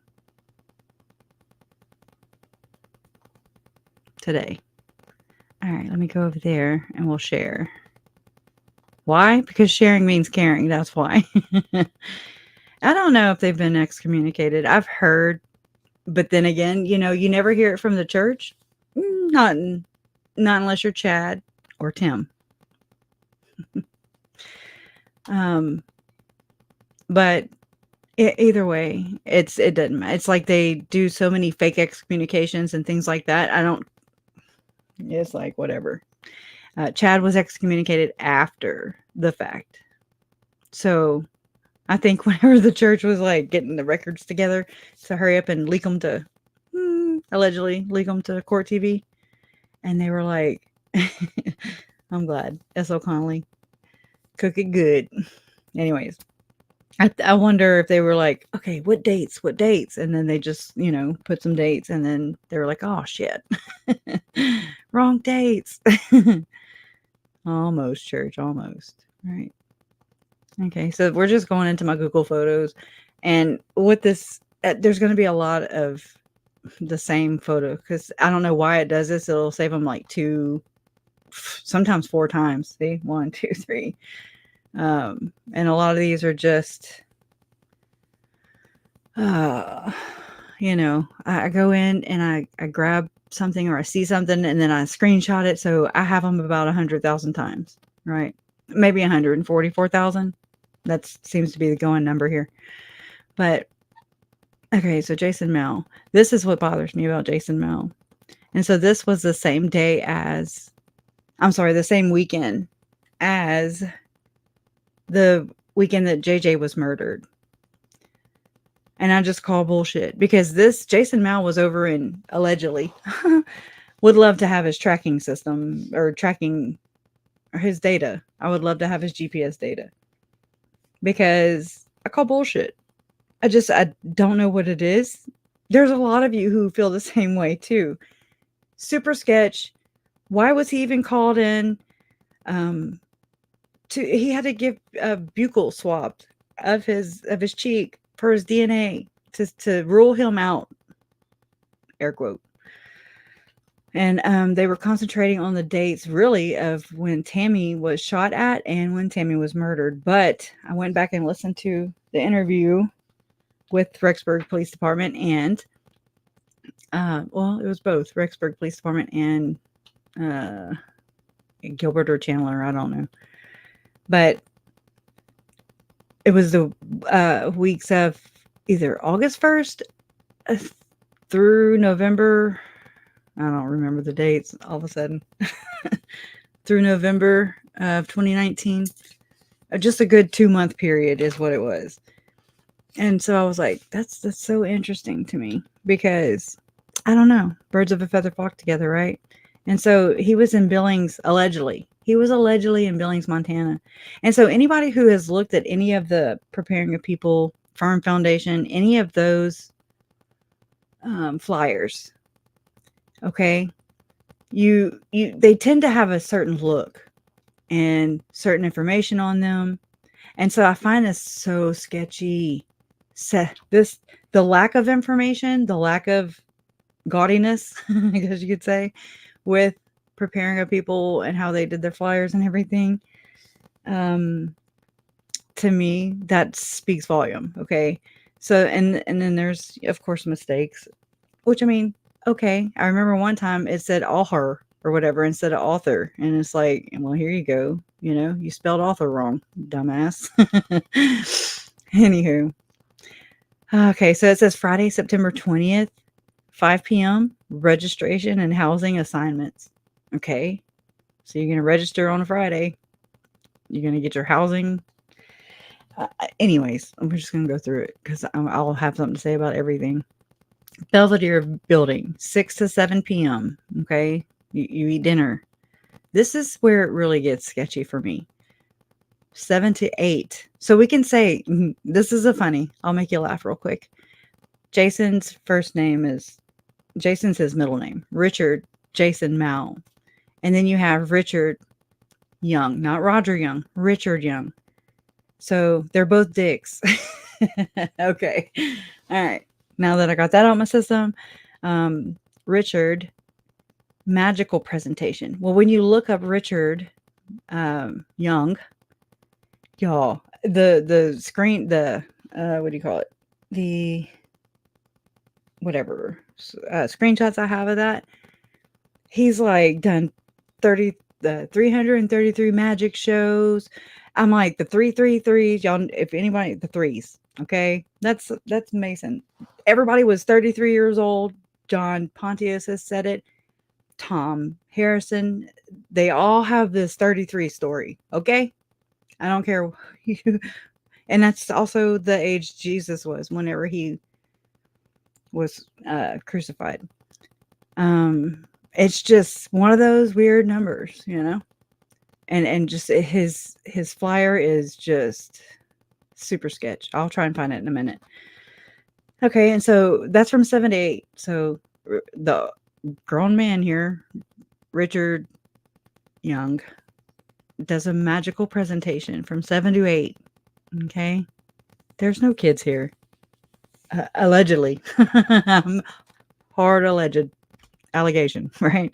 today. All right, let me go over there and we'll share. Why? Because sharing means caring. That's why. I don't know if they've been excommunicated. I've heard, but then again, you know, you never hear it from the church. Not unless you're Chad or Tim. But either way, it doesn't matter. It's like they do so many fake excommunications and things like that. It's like whatever. Chad was excommunicated after the fact. So I think whenever the church was like getting the records together to hurry up and leak them to, allegedly leak them to court TV. And they were like, I'm glad. S.O. Connolly, cook it good. Anyways, I wonder if they were like, okay, what dates? And then they just, you know, put some dates, and then they were like, oh shit, wrong dates. Almost, church, almost. Right. Okay, so we're just going into my Google Photos, and with this, there's going to be a lot of the same photo, because I don't know why it does this. It'll save them like 2, sometimes 4 times. See, 1, 2, 3. And a lot of these are just, you know, I go in and I grab something, or I see something, and then I screenshot it. So I have them about 100,000 times, right? Maybe 144,000. That seems to be the going number here. But okay, so Jason Mel. This is what bothers me about Jason Mel. And so this was the same day as, the same weekend as the weekend that JJ was murdered. And I just call bullshit, because this Jason Mao was over in, allegedly, would love to have his tracking system, or tracking, or his data. I would love to have his GPS data, because I call bullshit. I don't know what it is. There's a lot of you who feel the same way too. Super sketch. Why was he even called in? He had to give a buccal swab of his cheek for his DNA to rule him out, air quote. And they were concentrating on the dates, really, of when Tammy was shot at and when Tammy was murdered. But I went back and listened to the interview with Rexburg Police Department, and it was both Rexburg Police Department and Gilbert or Chandler, I don't know. But it was the weeks of either August 1st through November. I don't remember the dates all of a sudden. Through November of 2019. Just a good 2-month period is what it was. And so I was like, that's so interesting to me because I don't know, birds of a feather flock together, right? And so he was in Billings, allegedly. He was allegedly in Billings, Montana. And so anybody who has looked at any of the Preparing a People Farm Foundation, any of those flyers, okay, they tend to have a certain look and certain information on them. And so I find this so sketchy. The lack of information, the lack of gaudiness, I guess you could say, with Preparing a People and how they did their flyers and everything. To me, that speaks volume. Okay. So, and then there's, of course, mistakes, which I mean, okay. I remember one time it said author or whatever instead of author. And it's like, well, here you go. You know, you spelled author wrong, dumbass. Anywho. Okay. So it says Friday, September 20th, 5 p.m. registration and housing assignments. Okay. So you're going to register on a Friday. You're going to get your housing. Anyways, I'm just going to go through it because I'll have something to say about everything. Belvedere building, 6 to 7 p.m. Okay. You eat dinner. This is where it really gets sketchy for me. 7 to 8. So we can say, this is a funny, I'll make you laugh real quick. Jason's first name is, Jason's his middle name, Richard Jason Mao. And then you have Richard Young, not Roger Young, Richard Young. So they're both dicks. Okay. All right. Now that I got that out of my system, Richard, magical presentation. Well, when you look up Richard Young, y'all, the screen, what do you call it? The whatever screenshots I have of that, he's like done 333 magic shows. I'm like the 333s, y'all. If anybody, the threes, okay, that's Mason. Everybody was 33 years old. John Pontius has said it. Thom Harrison, they all have this 33 story. Okay, I don't care. And that's also the age Jesus was whenever he was crucified. It's just one of those weird numbers, you know. And just his flyer is just super sketch. I'll try and find it in a minute. Okay, and so that's from 7 to 8. So the grown man here, Richard Young, does a magical presentation from 7 to 8. Okay, there's no kids here. Allegedly, hard alleged allegation, right?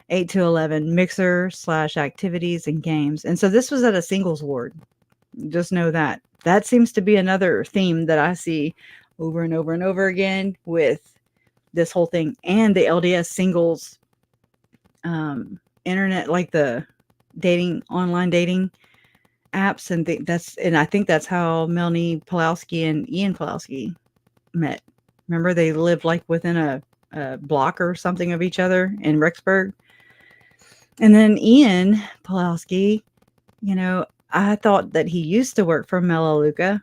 8 to 11, mixer / activities and games. And so this was at a singles ward. Just know that. That seems to be another theme that I see over and over and over again with this whole thing. And the LDS singles internet, like the online dating apps. And I think that's how Melanie Pulowski and Ian Pulowski met. Remember, they lived like within a block or something of each other in Rexburg. And then Ian Pulowski, you know, I thought that he used to work for Melaleuca,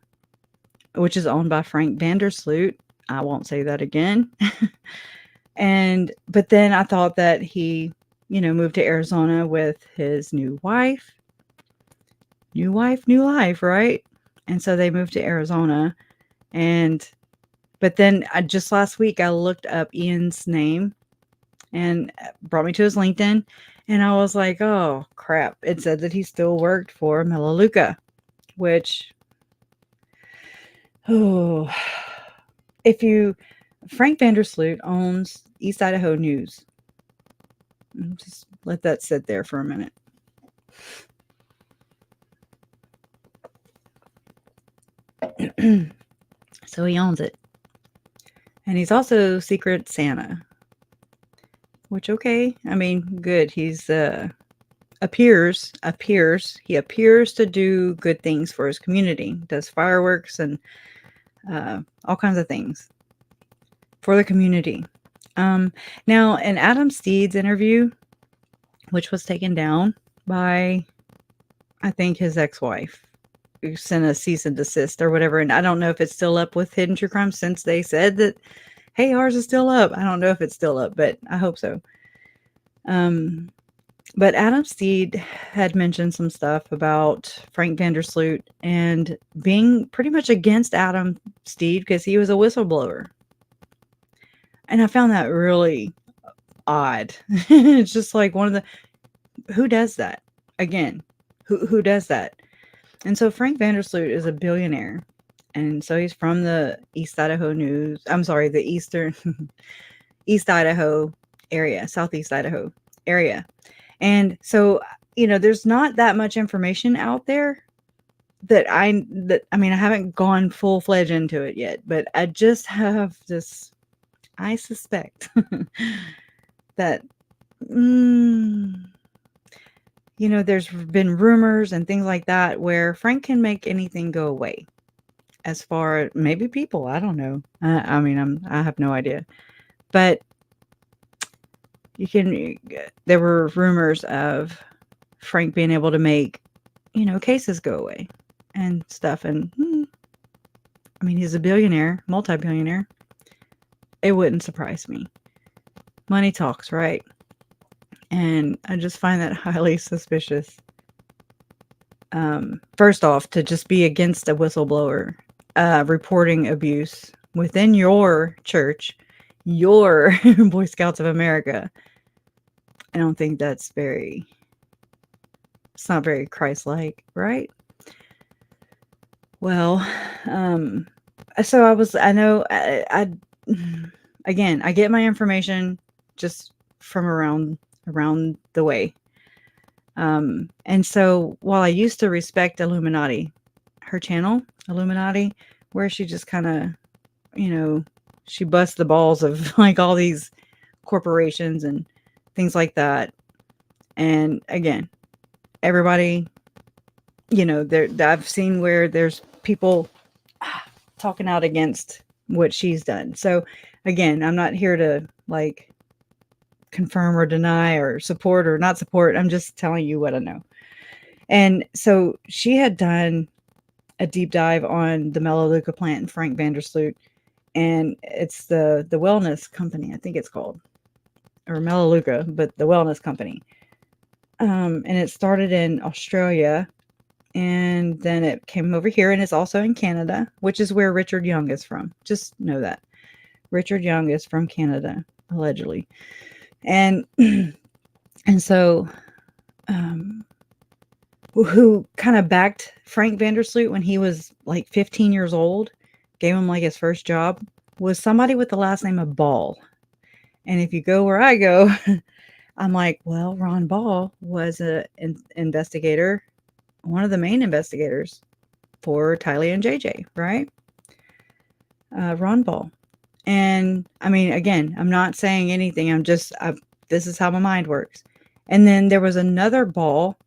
which is owned by Frank Vandersloot. I won't say that again. But then I thought that he, you know, moved to Arizona with his new wife. New wife, new life, right? And so they moved to Arizona. But then just last week, I looked up Ian's name and brought me to his LinkedIn. And I was like, oh, crap. It said that he still worked for Melaleuca, which, Frank Vandersloot owns East Idaho News. Just let that sit there for a minute. So he owns it. And he's also Secret Santa. Which, okay, I mean, good. He's he appears to do good things for his community, does fireworks and all kinds of things for the community. Now, in Adam Steed's interview, which was taken down by, I think, his ex-wife, who sent a cease and desist or whatever, and I don't know if it's still up with Hidden True Crime since they said that, hey, ours is still up. I don't know if it's still up, but I hope so. But Adam Steed had mentioned some stuff about Frank Vandersloot and being pretty much against Adam Steed because he was a whistleblower. And I found that really odd. It's just like one of the, who does that? Again, who does that? And so Frank Vandersloot is a billionaire. And so he's from the East Idaho the Eastern, East Idaho area, Southeast Idaho area. And so, there's not that much information out there I haven't gone full-fledged into it yet, but I just have this, I suspect that, there's been rumors and things like that where Frank can make anything go away. As far maybe people, I don't know. I have no idea, but there were rumors of Frank being able to make, cases go away and stuff. And he's a billionaire, multi-billionaire. It wouldn't surprise me. Money talks, right? And I just find that highly suspicious. First off, to just be against a whistleblower, reporting abuse within your church, your Boy Scouts of America. I don't think it's not very Christ-like, right? Well, so I get my information just from around the way. And so while I used to respect Illuminati, her channel, Illuminati, where she just kind of, she busts the balls of like all these corporations and things like that. And again, everybody, I've seen where there's people talking out against what she's done. So again, I'm not here to like confirm or deny or support or not support. I'm just telling you what I know. And so she had done a deep dive on the Melaleuca plant and Frank Vandersloot, and it's the wellness company, I think it's called, or Melaleuca, but the wellness company. And it started in Australia, and then it came over here, and it's also in Canada, which is where Richard Young is from. Just know that. Richard Young is from Canada, allegedly. And so who kind of backed Frank Vandersloot when he was like 15 years old, gave him like his first job, was somebody with the last name of Ball. And if you go where I go, I'm like, well, Ron Ball was an investigator, one of the main investigators for Tylee and JJ, right? Ron Ball. And again, I'm not saying anything. This is how my mind works. And then there was another Ball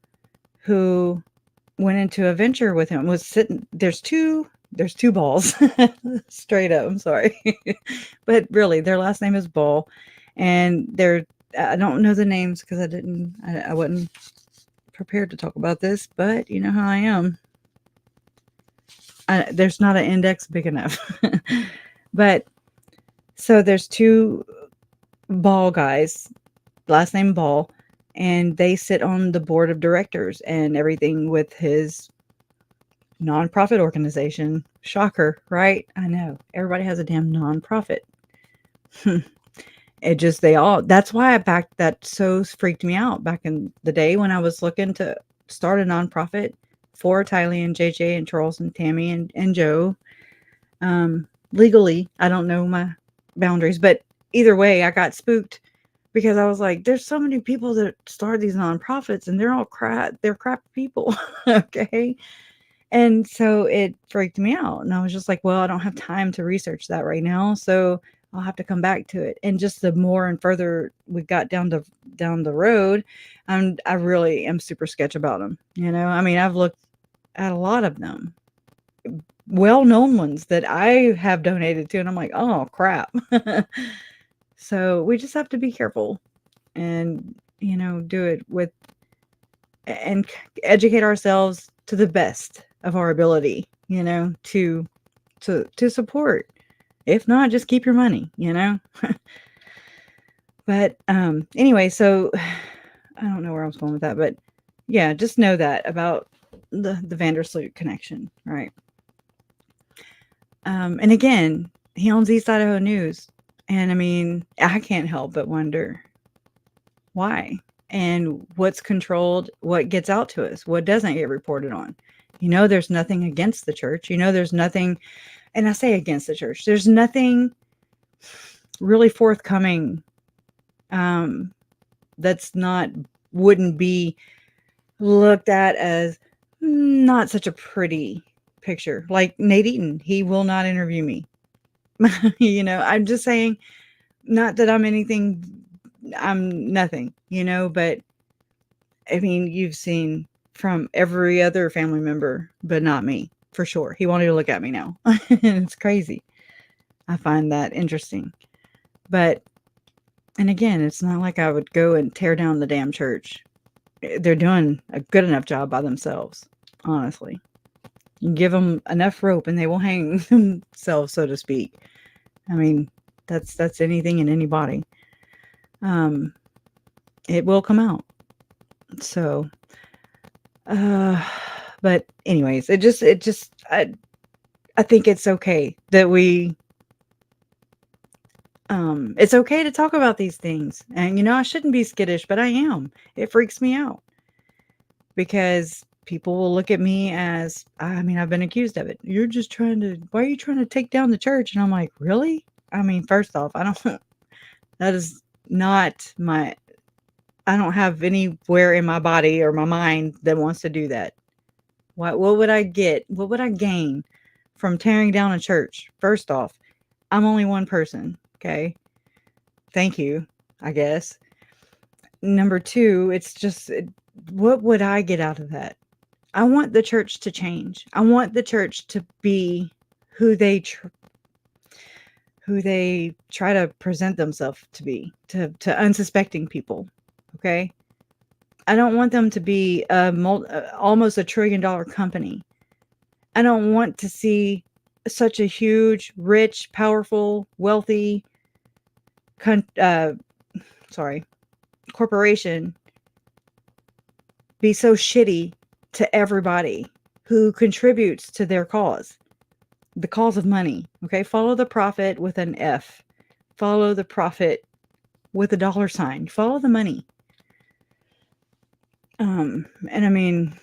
who went into a venture with him, was sitting, there's two Balls, straight up. I'm sorry. But really, their last name is Ball. And I don't know the names because I wasn't prepared to talk about this, but you know how I am. There's not an index big enough. But so there's two Ball guys, last name Ball, and they sit on the board of directors and everything with his nonprofit organization. Shocker, right? I know. Everybody has a damn nonprofit. That's why that so freaked me out back in the day when I was looking to start a nonprofit for Tylee and JJ and Charles and Tammy and Joe. Legally, I don't know my boundaries, but either way, I got spooked because I was like, there's so many people that start these nonprofits and they're all crap. They're crap people. Okay. And so it freaked me out. And I was just like, well, I don't have time to research that right now. So I'll have to come back to it. And just the more and further we got down the road, I really am super sketch about them. You know, I mean, I've looked at a lot of them, well-known ones that I have donated to, and I'm like, oh crap. So we just have to be careful and, you know, do it with and educate ourselves to the best of our ability, you know, to support. If not, just keep your money, you know. But anyway, so I don't know where I was going with that, but yeah, just know that about the Vandersloot connection, right? And again, he owns East Idaho News, and I mean, I can't help but wonder why and what's controlled, what gets out to us, what doesn't get reported on. You know, there's nothing against the church. You know, there's nothing, and I say against the church, there's nothing really forthcoming that's not, wouldn't be looked at as not such a pretty picture. Like Nate Eaton, he will not interview me. You know, I'm just saying, not that I'm anything, I'm nothing, you know, but I mean, you've seen from every other family member, but not me, for sure. He won't even look at me now. It's crazy. I find that interesting. But, and again, it's not like I would go and tear down the damn church. They're doing a good enough job by themselves, honestly. You give them enough rope and they will hang themselves, so to speak. I mean, that's anything and anybody. It will come out. So, but anyways, I think it's okay that it's okay to talk about these things. And, you know, I shouldn't be skittish, but I am. It freaks me out because people will look at me as, I mean, I've been accused of it. You're just why are you trying to take down the church? And I'm like, really? I mean, first off, that is not I don't have anywhere in my body or my mind that wants to do that. What would I get? What would I gain from tearing down a church? First off, I'm only one person. Okay. Thank you, I guess. Number two, it's just, what would I get out of that? I want the church to change. I want the church to be who they try to present themselves to be, to unsuspecting people. Okay. I don't want them to be almost $1 trillion company. I don't want to see such a huge, rich, powerful, wealthy, corporation be so shitty to everybody who contributes to their cause. The cause of money. Okay. Follow the profit with an F. Follow the profit with a $sign. Follow the money. And I mean,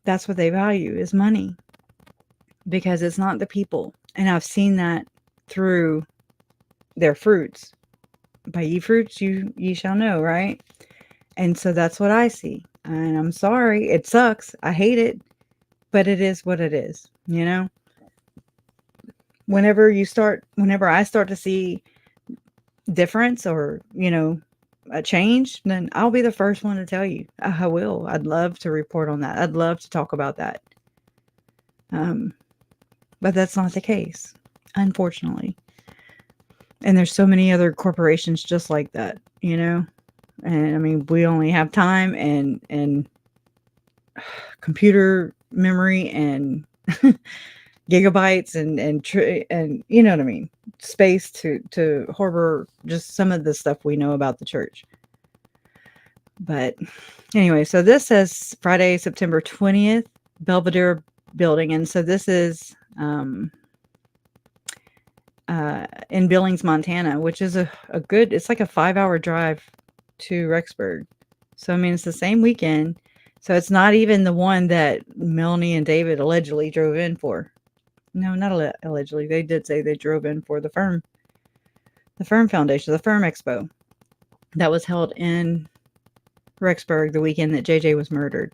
that's what they value, is money, because it's not the people. And I've seen that through their fruits. By ye fruits, ye shall know, right? And so that's what I see. And I'm sorry, it sucks. I hate it, but it is what it is, you know? Whenever I start to see difference or, you know, a change, then I'll be the first one to tell you. I will. I'd love to report on that. I'd love to talk about that. But that's not the case, unfortunately. And there's so many other corporations just like that, you know? And I mean, we only have time and computer memory and gigabytes and you know what I mean? Space to harbor just some of the stuff we know about the church. But anyway, so this says Friday, September 20th, Belvedere Building. And so this is in Billings, Montana, which is a good, it's like a 5-hour drive to Rexburg. So I mean, it's the same weekend. So it's not even the one that Melanie and David allegedly drove in for. No, not allegedly. They did say they drove in for the Firm Foundation, the Firm Expo that was held in Rexburg the weekend that JJ was murdered.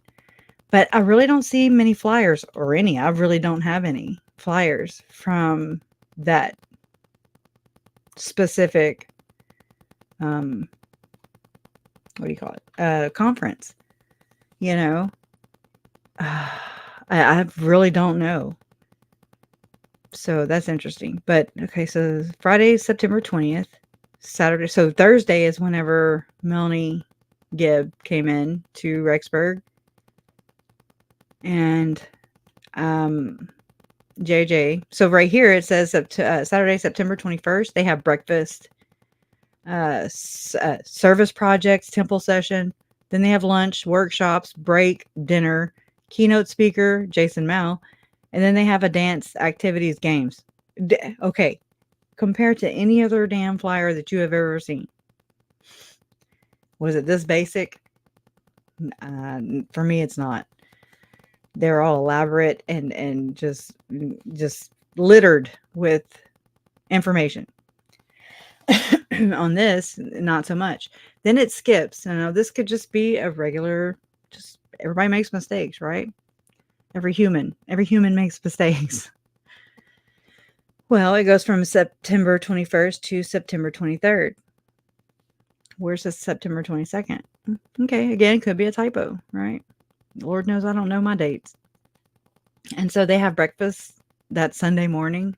But I really don't see many flyers or any. I really don't have any flyers from that specific, what do you call it? Conference, you know? I really don't know. So that's interesting. But okay, so Friday is September 20th. Saturday. So Thursday is whenever Melanie Gibb came in to Rexburg. And JJ. So right here it says Saturday, September 21st, they have breakfast, service projects, temple session. Then they have lunch, workshops, break, dinner, keynote speaker, Jason Mao. And then they have a dance, activities, games. Okay. Compared to any other damn flyer that you have ever seen. Was it this basic? For me, it's not. They're all elaborate and just littered with information. On this, not so much. Then it skips. Now, this could just be a regular, just everybody makes mistakes, right? Every human makes mistakes. Well, it goes from September 21st to September 23rd. Where's the September 22nd? Okay, again, could be a typo, right? Lord knows I don't know my dates. And so they have breakfast that Sunday morning.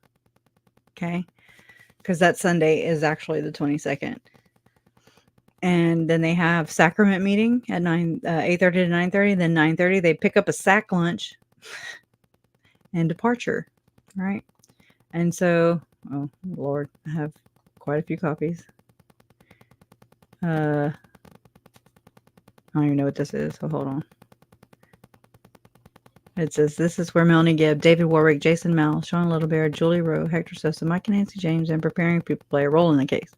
Okay. Because that Sunday is actually the 22nd. And then they have sacrament meeting at 8:30 to 9:30. Then 9:30, they pick up a sack lunch and departure. Right. And so, oh Lord, I have quite a few copies. I don't even know what this is. So hold on. It says, this is where Melanie Gibb, David Warwick, Jason Mel, Sean Littlebear, Julie Rowe, Hector Sosa, Mike and Nancy James, and preparing people to play a role in the case.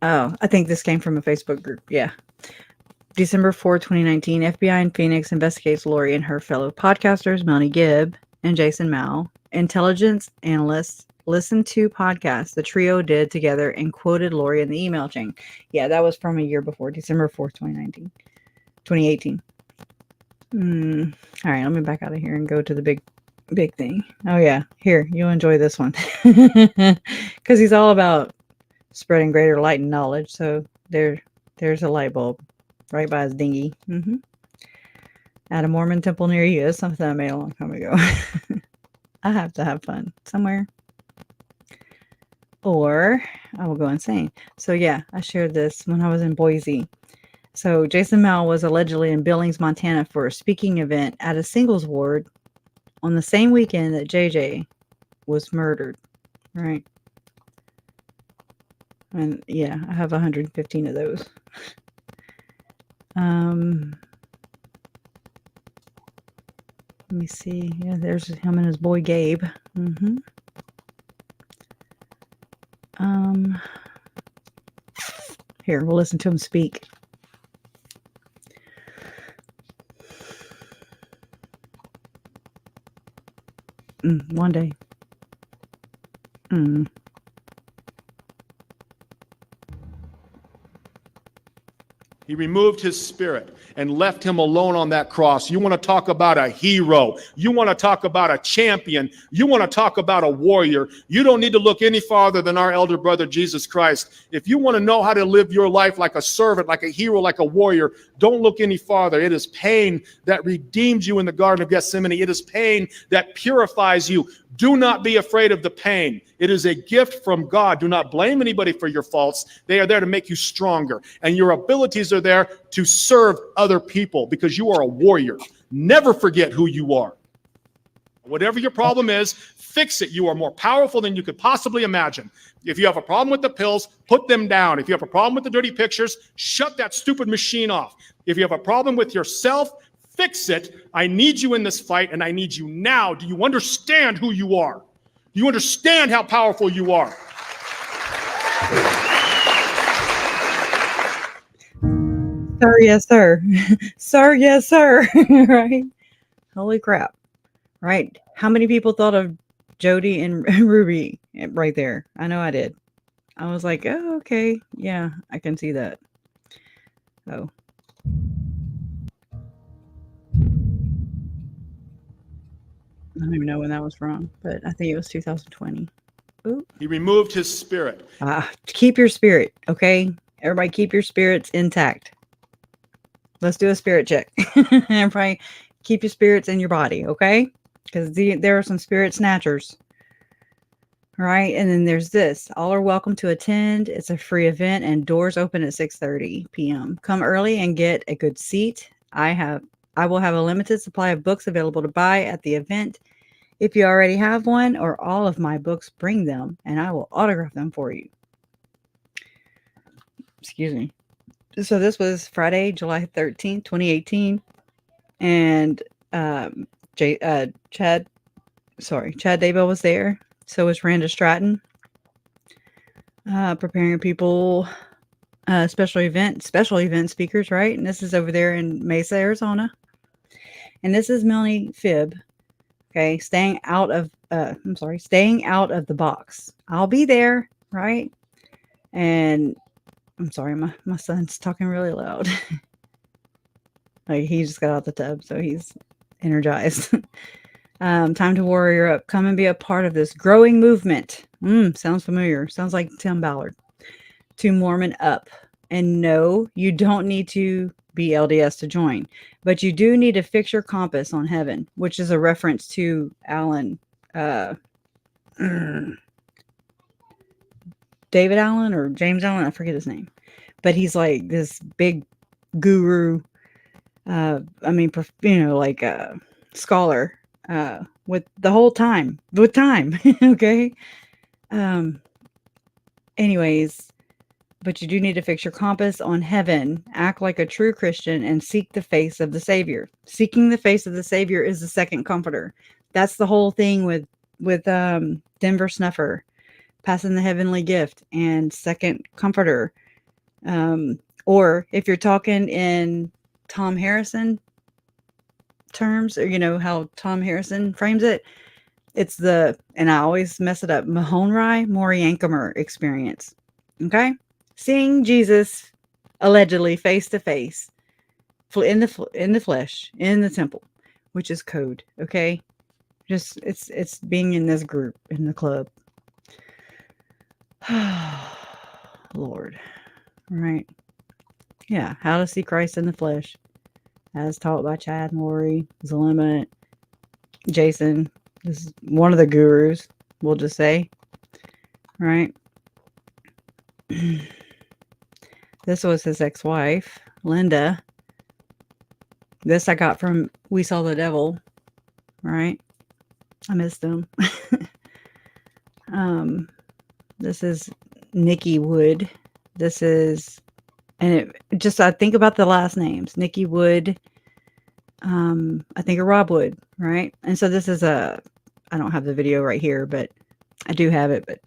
Oh, I think this came from a Facebook group. Yeah. December 4, 2019, FBI in Phoenix investigates Lori and her fellow podcasters, Melanie Gibb and Jason Mao. Intelligence analysts listened to podcasts the trio did together and quoted Lori in the email chain. Yeah, that was from a year before, December 4th, 2018. All right, let me back out of here and go to the big thing. Oh yeah, here, you'll enjoy this one. Because he's all about spreading greater light and knowledge. So there's a light bulb right by his dinghy. At a Mormon temple near you. That's something I made a long time ago. I have to have fun somewhere, or I will go insane. So yeah, I shared this when I was in Boise. So Jason Mao was allegedly in Billings, Montana for a speaking event at a singles ward on the same weekend that JJ was murdered, right? And yeah, I have 115 of those. Let me see. Yeah, there's him and his boy Gabe. Here, we'll listen to him speak. One day. He removed his spirit and left him alone on that cross. You want to talk about a hero. You want to talk about a champion. You want to talk about a warrior. You don't need to look any farther than our elder brother, Jesus Christ. If you want to know how to live your life like a servant, like a hero, like a warrior, don't look any farther. It is pain that redeemed you in the Garden of Gethsemane. It is pain that purifies you. Do not be afraid of the pain. It is a gift from God. Do not blame anybody for your faults. They are there to make you stronger. And your abilities are there to serve other people because you are a warrior. Never forget who you are. Whatever your problem is, fix it. You are more powerful than you could possibly imagine. If you have a problem with the pills, put them down. If you have a problem with the dirty pictures, shut that stupid machine off. If you have a problem with yourself, fix it. I need you in this fight, and I need you now. Do you understand who you are? Do you understand how powerful you are? Sir, yes, sir. Sir, yes, sir. Right? Holy crap. Right? How many people thought of Jody and Ruby right there? I know I did. I was like, oh, okay. Yeah, I can see that. Oh. I don't even know when that was from, but I think it was 2020. Ooh. He removed his spirit. Keep your spirit, okay? Everybody keep your spirits intact. Let's do a spirit check. Everybody keep your spirits in your body, okay? Because there are some spirit snatchers. Right, and then there's this. All are welcome to attend. It's a free event and doors open at 6:30 p.m. Come early and get a good seat. I will have a limited supply of books available to buy at the event. If you already have one or all of my books, bring them and I will autograph them for you. Excuse me. So this was Friday, July 13th, 2018. And Chad Daybell was there. So was Randa Stratton, preparing people, special event speakers, right? And this is over there in Mesa, Arizona. And this is Melanie Phibb. Okay, staying out of the box. I'll be there, right? And I'm sorry, my son's talking really loud. Like he just got out the tub, so he's energized. Time to warrior up. Come and be a part of this growing movement. Sounds familiar. Sounds like Tim Ballard. To Mormon up. And no, you don't need to be LDS to join, but you do need to fix your compass on heaven, which is a reference to David Allen or James Allen. I forget his name, but he's like this big guru. Scholar. With time. Okay. Anyways, but you do need to fix your compass on heaven, act like a true Christian, and seek the face of the Savior. Seeking the face of the Savior is the second comforter. That's the whole thing with Denver Snuffer, passing the heavenly gift, and second comforter. Or if you're talking in Tom Harrison terms, or you know how Tom Harrison frames it, it's and I always mess it up, Mahonri Moriankamer experience. Okay, seeing Jesus allegedly face to face, in the flesh, in the temple, which is code. Okay, just it's being in this group, in the club. Lord, right? Yeah, how to see Christ in the flesh, as taught by Chad, Lori, Zalima, Jason. This is one of the gurus, we'll just say. Right? This was his ex-wife, Linda. This I got from We Saw the Devil. Right? I missed them. This is Nikki Wood. This is, and I think about the last names. Nikki Wood. I think of Rob Wood, right? And so this is I don't have the video right here, but I do have it, but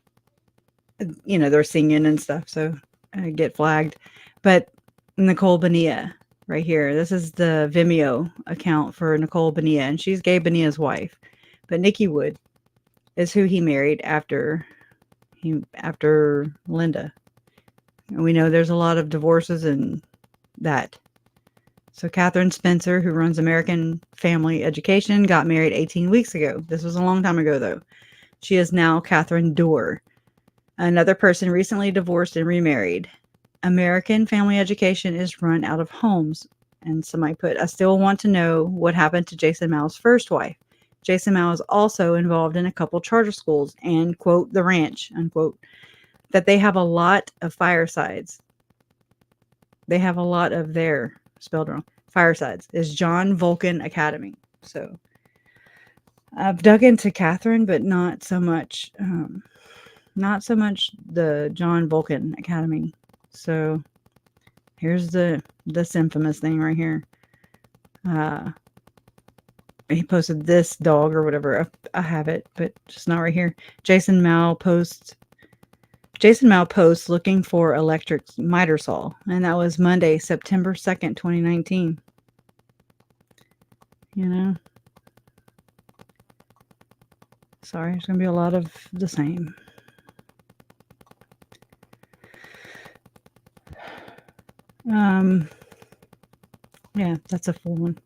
you know, they're singing and stuff, so I get flagged. But Nicole Bonilla right here. This is the Vimeo account for Nicole Bonilla, and she's Gabe Bonilla's wife. But Nikki Wood is who he married after Linda. And we know there's a lot of divorces and that. So Catherine Spencer, who runs American Family Education, got married 18 weeks ago. This was a long time ago, though. She is now Catherine Dorr. Another person recently divorced and remarried. American Family Education is run out of homes. And somebody put, I still want to know what happened to Jason Mao's first wife. Jason Mao is also involved in a couple charter schools and, quote, the ranch, unquote, that they have a lot of firesides. They have a lot of their, spelled wrong, firesides, is John Vulcan Academy. So I've dug into Catherine, but not so much the John Vulcan Academy. So here's this infamous thing right here. He posted this dog or whatever. I have it, but just not right here. Jason Mao posts looking for electric miter saw, and that was Monday, September 2nd, 2019. You know, sorry, there's gonna be a lot of the same. Yeah, that's a full one.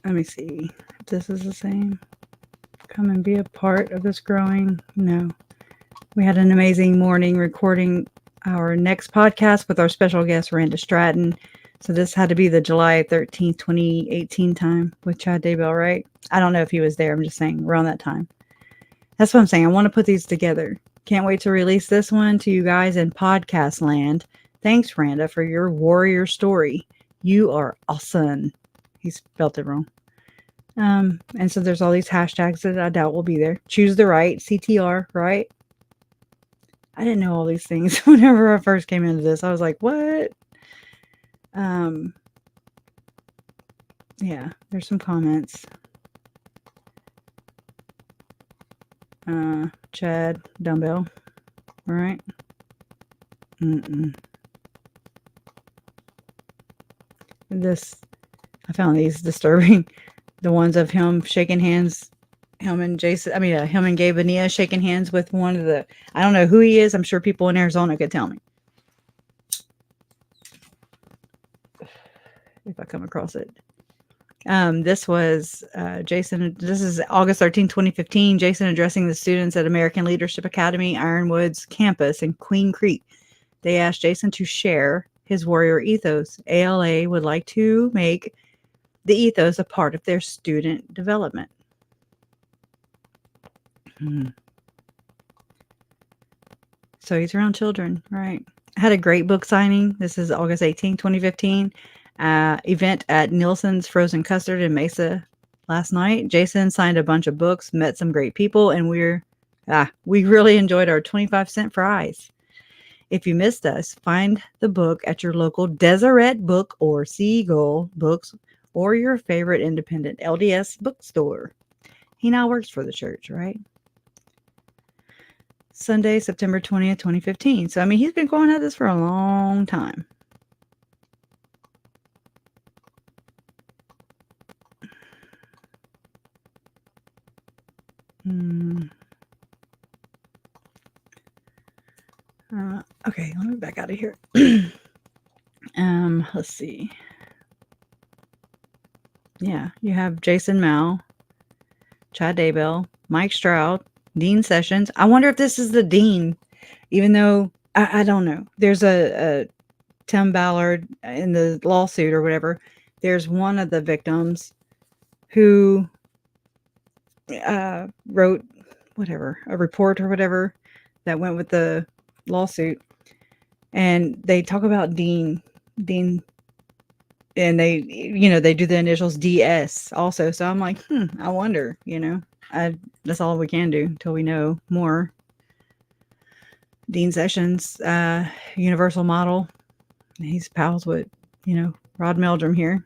Let me see if this is the same. come and be a part of this growing? No. We had an amazing morning recording our next podcast with our special guest, Randa Stratton. So this had to be the July 13th, 2018 time with Chad Daybell, right? I don't know if he was there. I'm just saying around that time. That's what I'm saying. I want to put these together. Can't wait to release this one to you guys in podcast land. Thanks, Randa, for your warrior story. You are awesome. He spelled it wrong. And so there's all these hashtags that I doubt will be there. Choose the right, CTR, right? I didn't know all these things whenever I first came into this. I was like, what? Yeah, there's some comments. Chad, dumbbell, all right? I found these disturbing. The ones of him shaking hands, him and Gabe Bonilla shaking hands with one of the, I don't know who he is. I'm sure people in Arizona could tell me if I come across it. This was Jason. This is August 13, 2015. Jason addressing the students at American Leadership Academy, Ironwoods campus in Queen Creek. They asked Jason to share his warrior ethos. ALA would like to make the ethos a part of their student development. So he's around children, right? I had a great book signing. This is August 18, 2015. Event at Nielsen's Frozen Custard in Mesa last night. Jason signed a bunch of books, met some great people, and we really enjoyed our 25-cent fries. If you missed us, find the book at your local Deseret Book or Seagull Books or your favorite independent LDS bookstore. He now works for the church, right? Sunday, September 20th, 2015. So, he's been going at this for a long time. Okay, let me back out of here. Let's see. Yeah, you have Jason Mao, Chad Daybell, Mike Stroud, Dean Sessions. I wonder if this is the dean, even though I don't know. There's a Tim Ballard in the lawsuit or whatever. There's one of the victims who wrote a report or whatever that went with the lawsuit, and they talk about Dean, and they do the initials DS also. So I'm like, I wonder, that's all we can do until we know more. Dean Sessions, Universal Model. He's pals with, Rod Meldrum here.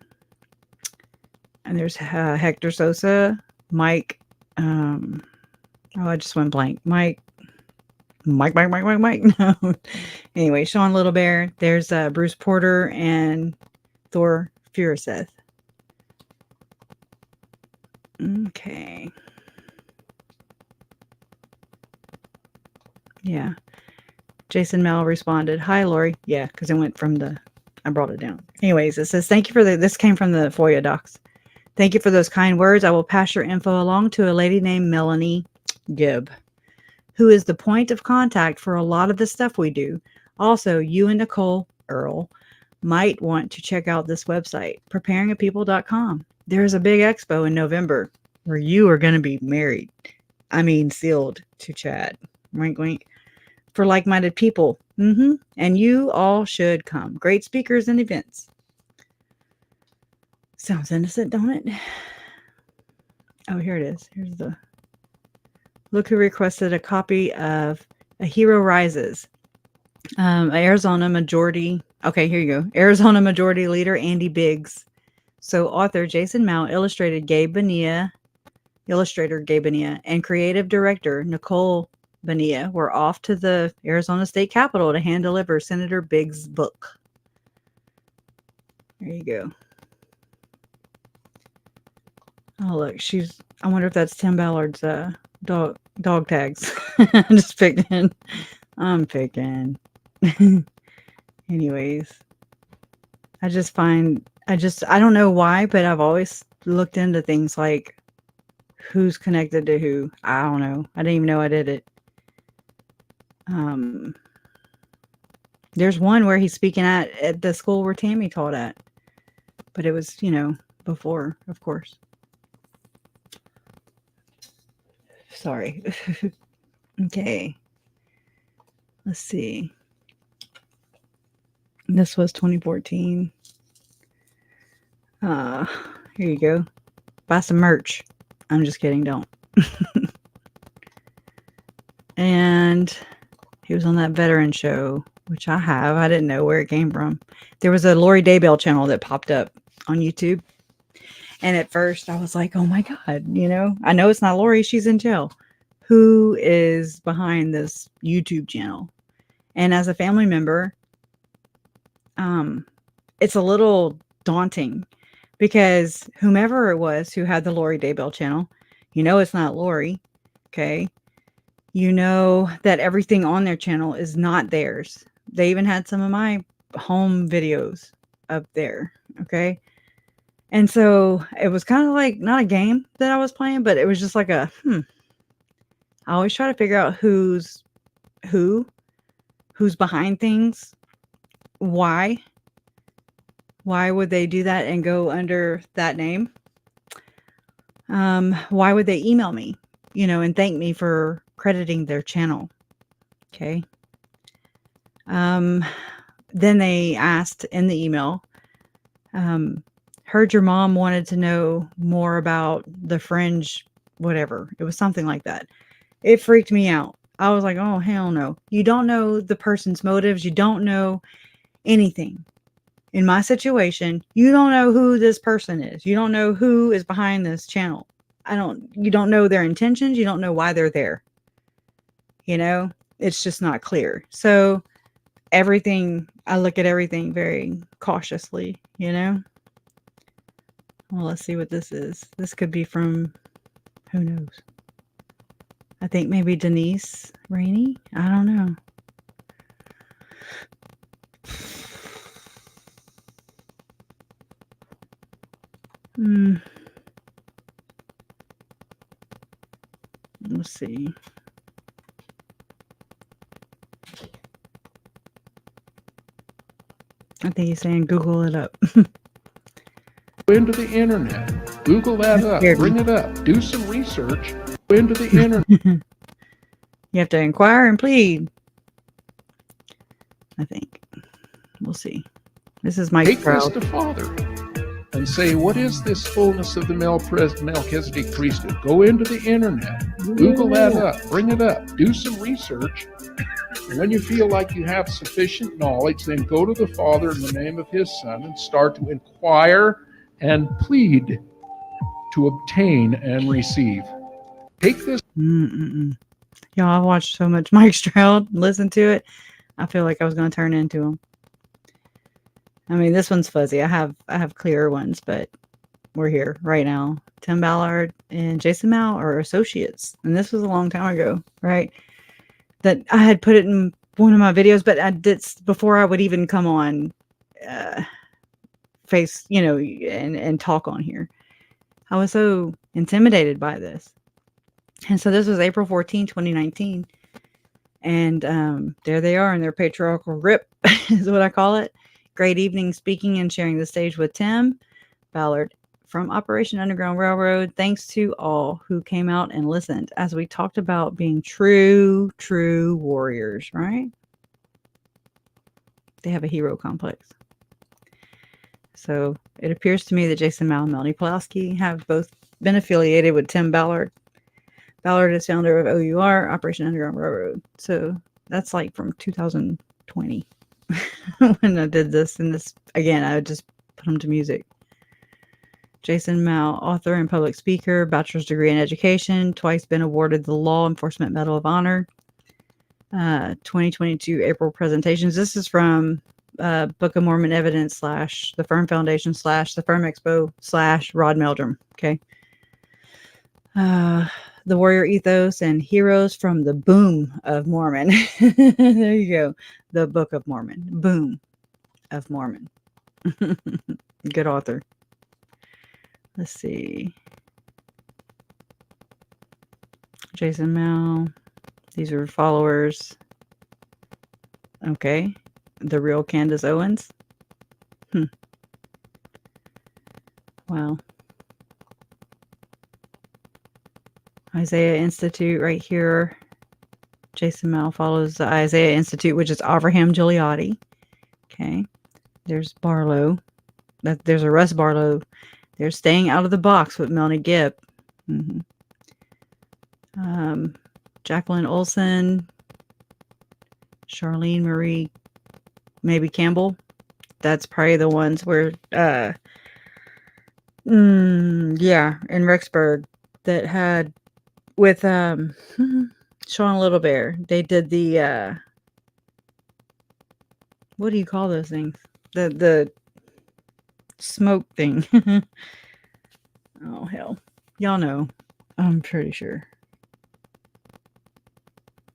And there's Hector Sosa, Mike. I just went blank. Mike. No. Anyway, Sean Little Bear. There's Bruce Porter and Thor Furuseth. Okay. Yeah. Jason Mel responded, "Hi, Lori." Yeah, because it went from I brought it down. Anyways, it says, "Thank you for this came from the FOIA docs. Thank you for those kind words. I will pass your info along to a lady named Melanie Gibb, who is the point of contact for a lot of the stuff we do. Also, you and Nicole Earl might want to check out this website, preparingapeople.com. There is a big expo in November where you are going to be married. Sealed to Chad. Wink, wink. For like-minded people. And you all should come. Great speakers and events." Sounds innocent, don't it? Oh, here it is. Here's the... Look who requested a copy of A Hero Rises. Arizona majority... Okay, here you go. Arizona Majority Leader Andy Biggs. So author Jason Mount, illustrator Gabe Bonilla, and creative director Nicole Bonilla were off to the Arizona State Capitol to hand deliver Senator Biggs' book. There you go. Oh, look, I wonder if that's Tim Ballard's dog tags. I'm picking. Anyways, I don't know why, but I've always looked into things like who's connected to who. I don't know. I didn't even know I did it. There's one where he's speaking at the school where Tammy taught at, but it was, before, of course. Sorry. Okay. Let's see. This was 2014. Here you go. Buy some merch. I'm just kidding. Don't. And he was on that veteran show, which I have. I didn't know where it came from. There was a Lori Daybell channel that popped up on YouTube. And at first I was like, oh my God, I know it's not Lori. She's in jail. Who is behind this YouTube channel? And as a family member, it's a little daunting because whomever it was who had the Lori Daybell channel, it's not Lori. Okay. That everything on their channel is not theirs. They even had some of my home videos up there. Okay. And so it was kind of like not a game that I was playing, but it was just like I always try to figure out who's behind things. Why would they do that and go under that name? Why would they email me, and thank me for crediting their channel? Okay. Then they asked in the email, heard your mom wanted to know more about the fringe, whatever. It was something like that. It freaked me out. I was like, oh, hell no. You don't know the person's motives. You don't know anything. In my situation, you don't know who this person is. You don't know who is behind this channel. You don't know their intentions. You don't know why they're there. It's just not clear. So I look at everything very cautiously, Well, let's see what this is. This could be from, who knows? I think maybe Denise Rainey. I don't know. Let's see. I think he's saying Google it up. Go into the internet. Google that up. Bring it up. Do some research. Go into the internet. You have to inquire and plead. I think. We'll see. This is Mike's Take this crowd. to Father and say, what is this fullness of the Melchizedek priesthood? Go into the internet. Google that up. Bring it up. Do some research. And when you feel like you have sufficient knowledge, then go to the Father in the name of his Son and start to inquire and plead to obtain and receive. Take this. Y'all, I watched so much Mike Stroud, listened to it. I feel like I was going to turn into him. I mean, this one's fuzzy. I have clearer ones, but we're here right now. Tim Ballard and Jason Mao are associates. And this was a long time ago, right? That I had put it in one of my videos, but I did before I would even come on face, and talk on here. I was so intimidated by this. And so this was April 14, 2019. And there they are in their patriarchal grip, is what I call it. Great evening, speaking and sharing the stage with Tim Ballard from Operation Underground Railroad. Thanks to all who came out and listened as we talked about being true warriors, right? They have a hero complex. So it appears to me that Jason Mao and Melanie Pulaski have both been affiliated with Tim Ballard. Ballard is founder of OUR, Operation Underground Railroad. So that's like from 2020 when I did this. And this, again, I would just put them to music. Jason Mao, author and public speaker, bachelor's degree in education, twice been awarded the Law Enforcement Medal of Honor. 2022 April presentations. This is from Book of Mormon Evidence / the Firm Foundation / the Firm Expo / Rod Meldrum. Okay. The Warrior Ethos and Heroes from the Boom of Mormon. There you go. The Book of Mormon. Boom of Mormon. Good author. Let's see. Jason Mao. These are followers. Okay. The real Candace Owens. Wow. Isaiah Institute right here. Jason Mao follows the Isaiah Institute, which is Avraham Giuliani. Okay. There's Barlow. There's a Russ Barlow. They're staying out of the box with Melanie Gibb. Jacqueline Olsen. Charlene Marie, maybe Campbell. That's probably the ones where, yeah, in Rexburg that had with Sean Little Bear. They did the what do you call those things? The smoke thing. Oh hell, y'all know. I'm pretty sure.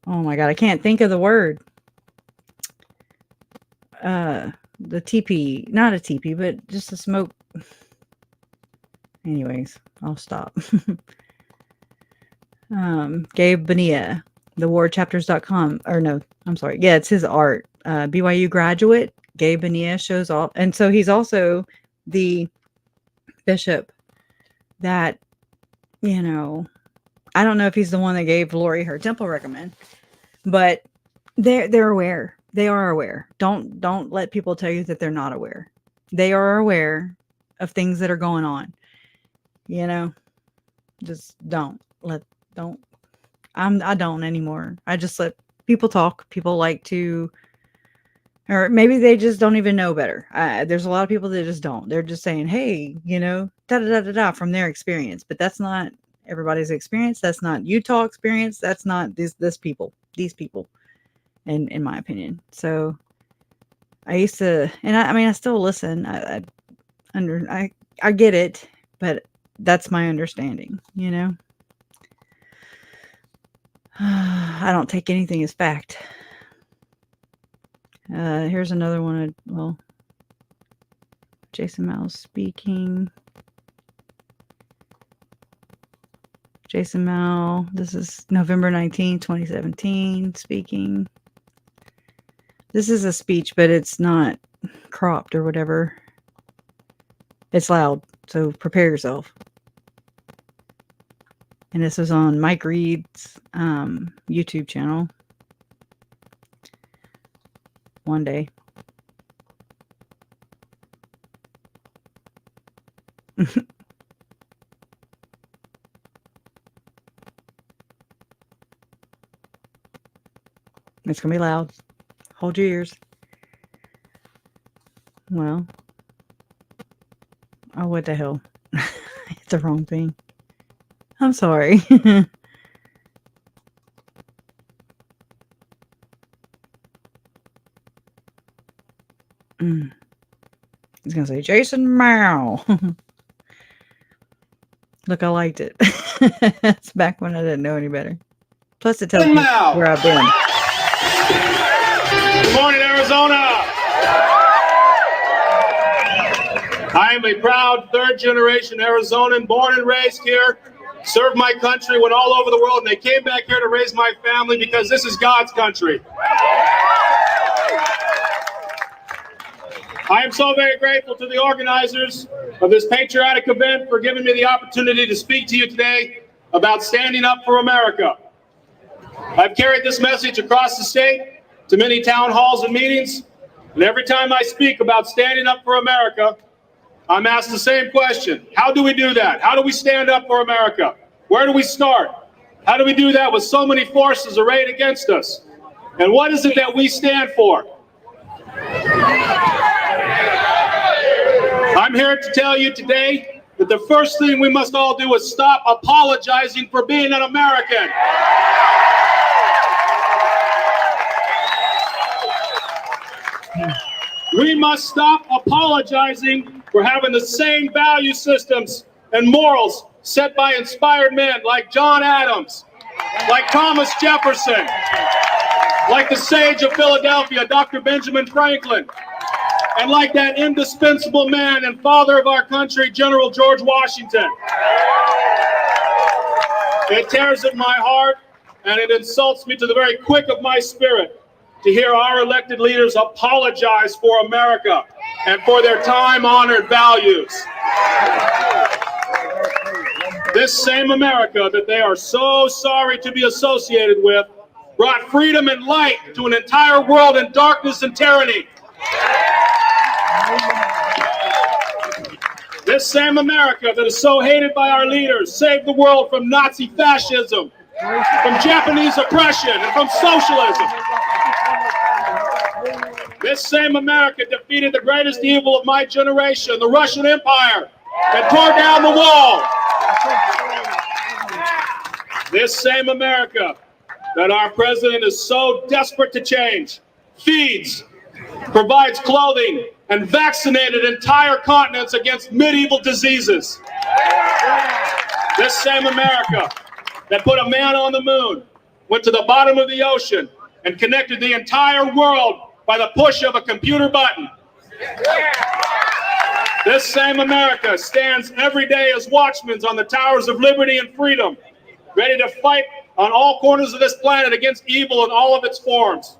Oh my god, I can't think of the word. The teepee, not a teepee, but just a smoke. Anyways, I'll stop. Gabe Bonilla, thewarchapters.com, or no, I'm sorry. Yeah, it's his art. BYU graduate, Gabe Bonilla shows off. And so he's also the bishop that, you know, I don't know if he's the one that gave Lori her temple recommend, but they're aware. They are aware. Don't let people tell you that they're not aware. They are aware of things that are going on. You know, just don't. I don't anymore. I just let people talk. People like to, or maybe they just don't even know better. There's a lot of people that just don't. They're just saying, hey, you know, da da da da da from their experience. But that's not everybody's experience. That's not Utah experience. That's not these people. In my opinion. So I used to, and I mean, I still listen. I get it, but that's my understanding, you know? I don't take anything as fact. Here's another one. Well, Jason Mao speaking. Jason Mao, this is November 19, 2017, speaking. This is a speech, but it's not cropped or whatever. It's loud, so prepare yourself. And this was on Mike Reed's YouTube channel. One day. It's going to be loud. Hold your ears. Well. Oh, what the hell? It's the wrong thing. I'm sorry. He's going to say, Jason Mao. Look, I liked it. It's back when I didn't know any better. Plus, it tells me where I've been. Good morning, Arizona. I am a proud third-generation Arizonan, born and raised here, served my country, went all over the world, and they came back here to raise my family because this is God's country. I am so very grateful to the organizers of this patriotic event for giving me the opportunity to speak to you today about standing up for America. I've carried this message across the state to many town halls and meetings, and every time I speak about standing up for America, I'm asked the same question. How do we do that? How do we stand up for America? Where do we start? How do we do that with so many forces arrayed against us? And what is it that we stand for? I'm here to tell you today that the first thing we must all do is stop apologizing for being an American. We must stop apologizing for having the same value systems and morals set by inspired men like John Adams, like Thomas Jefferson, like the sage of Philadelphia, Dr. Benjamin Franklin, and like that indispensable man and father of our country, General George Washington. It tears at my heart and it insults me to the very quick of my spirit to hear our elected leaders apologize for America and for their time-honored values. This same America that they are so sorry to be associated with brought freedom and light to an entire world in darkness and tyranny. This same America that is so hated by our leaders saved the world from Nazi fascism, from Japanese oppression, and from socialism. This same America defeated the greatest evil of my generation, the Russian Empire, and tore down the wall. This same America that our president is so desperate to change feeds, provides clothing, and vaccinated entire continents against medieval diseases. This same America that put a man on the moon, went to the bottom of the ocean, and connected the entire world by the push of a computer button. This same America stands every day as watchmen on the towers of liberty and freedom, ready to fight on all corners of this planet against evil in all of its forms.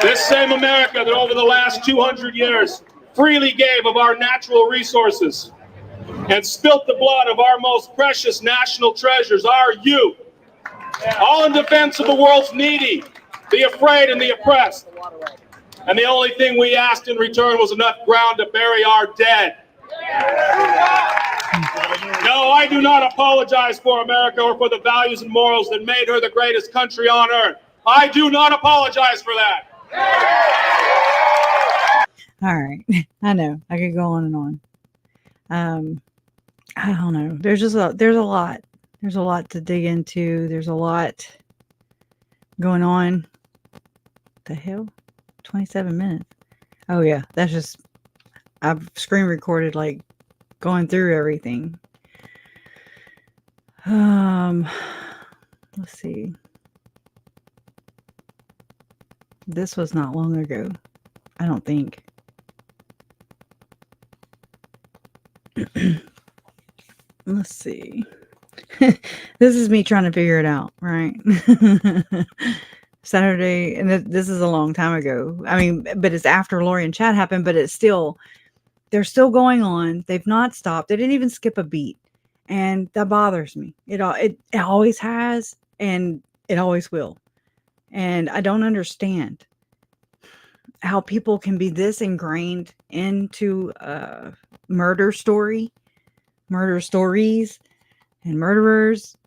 This same America that over the last 200 years freely gave of our natural resources and spilt the blood of our most precious national treasures, our youth, all in defense of the world's needy, the afraid, and the oppressed. And the only thing we asked in return was enough ground to bury our dead. No, I do not apologize for America or for the values and morals that made her the greatest country on earth. I do not apologize for that. All right. I know. I could go on and on. I don't know. There's a lot. There's a lot to dig into. There's a lot going on. The hell? 27 minutes. Oh yeah. That's just, I've screen recorded like going through everything. Let's see. This was not long ago. I don't think. Let's see. This is me trying to figure it out, right? Saturday, and this is a long time ago. I mean, but it's after Lori and Chad happened, but it's still, they're still going on. They've not stopped. They didn't even skip a beat. And that bothers me. It always has, and it always will. And I don't understand how people can be this ingrained into murder stories, and murderers,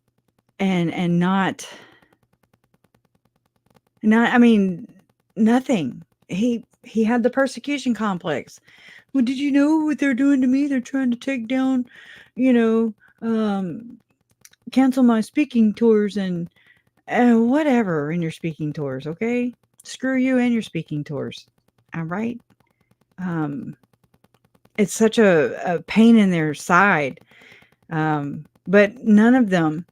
and not, I mean, nothing. He had the persecution complex. Well, did you know what they're doing to me? They're trying to take down, cancel my speaking tours and whatever in your speaking tours. Okay. Screw you and your speaking tours. All right. It's such a pain in their side. But none of them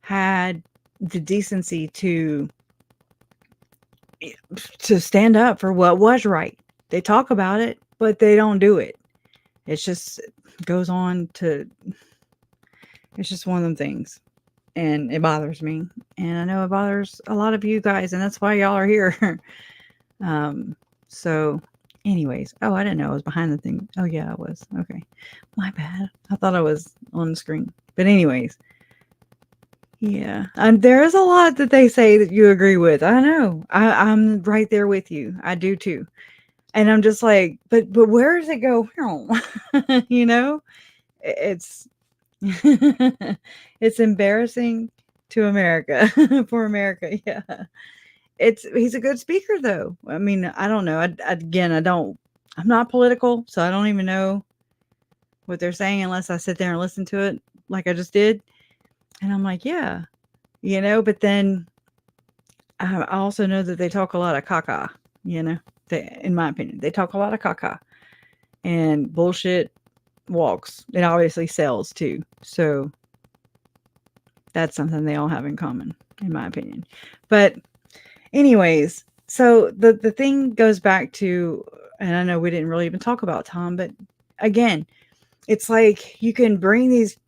had the decency to stand up for what was right. They talk about it, but they don't do it. It's just goes on to, it's just one of them things. And it bothers me. And I know it bothers a lot of you guys, and that's why y'all are here. So anyways, oh, I didn't know I was behind the thing. Oh yeah, I was. Okay. My bad. I thought I was on the screen. But anyways, yeah. And there is a lot that they say that you agree with. I know. I'm right there with you. I do too. And I'm just like, but where does it go wrong? It's it's embarrassing to America for America. Yeah. He's a good speaker though. I mean, I don't know. I'm not political, so I don't even know what they're saying unless I sit there and listen to it like I just did. And I'm like, yeah, but then I also know that they talk a lot of caca, in my opinion, they talk a lot of caca, and bullshit walks. It obviously sells too. So that's something they all have in common, in my opinion. But anyways, so the thing goes back to, and I know we didn't really even talk about Thom, but again, It's like you can bring these,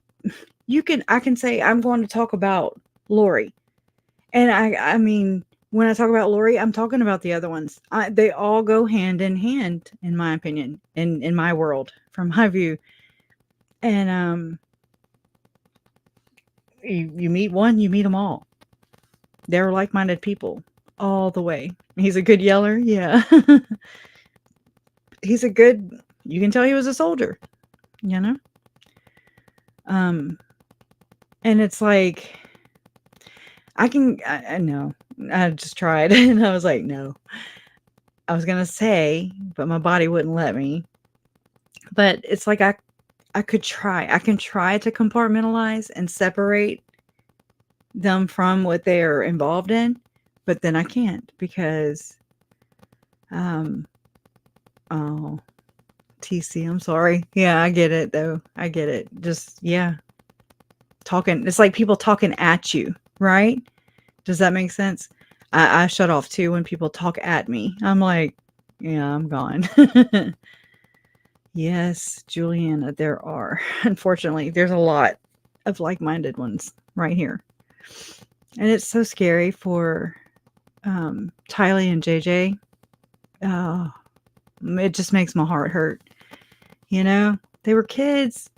I can say, I'm going to talk about Lori. And I mean, when I talk about Lori, I'm talking about the other ones. They all go hand in hand, in my opinion, in my world, from my view. And you meet one, you meet them all. They're like-minded people all the way. He's a good yeller, yeah. You can tell he was a soldier, you know? And it's like, I know. I just tried and I was like, no. I was gonna say, but my body wouldn't let me. But it's like I could try. I can try to compartmentalize and separate them from what they are involved in, but then I can't because oh, TC, I'm sorry. Yeah, I get it though. I get it. Just yeah. Talking, it's like people talking at you, right? Does that make sense? I shut off too when people talk at me. I'm like, yeah, I'm gone. Yes, Juliana, there are. Unfortunately, there's a lot of like-minded ones right here. And it's so scary for Tylee and JJ. It just makes my heart hurt. You know, they were kids.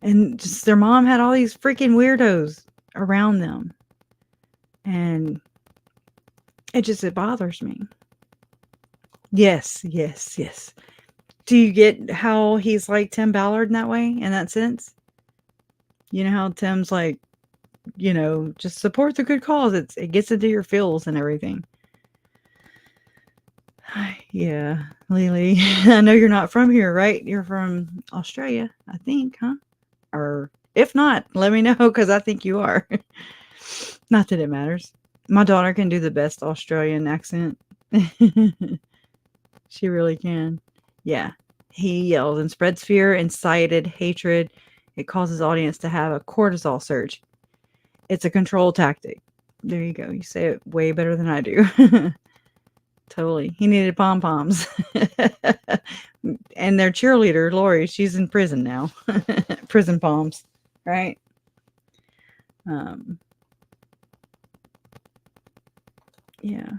And just their mom had all these freaking weirdos around them. And it bothers me. Yes. Do you get how he's like Tim Ballard in that way, in that sense? You know how Tim's like, you know, just support the good cause. It gets into your feels and everything. Yeah, Lily, I know you're not from here, right? You're from Australia, I think, huh? Or if not, let me know because I think you are. Not that it matters. My daughter can do the best Australian accent. She really can. Yeah. He yells and spreads fear, incited hatred. It causes audience to have a cortisol surge. It's a control tactic. There you go. You say it way better than I do. Totally. He needed pom-poms. And their cheerleader, Lori, she's in prison now. Prison poms, right? Yeah.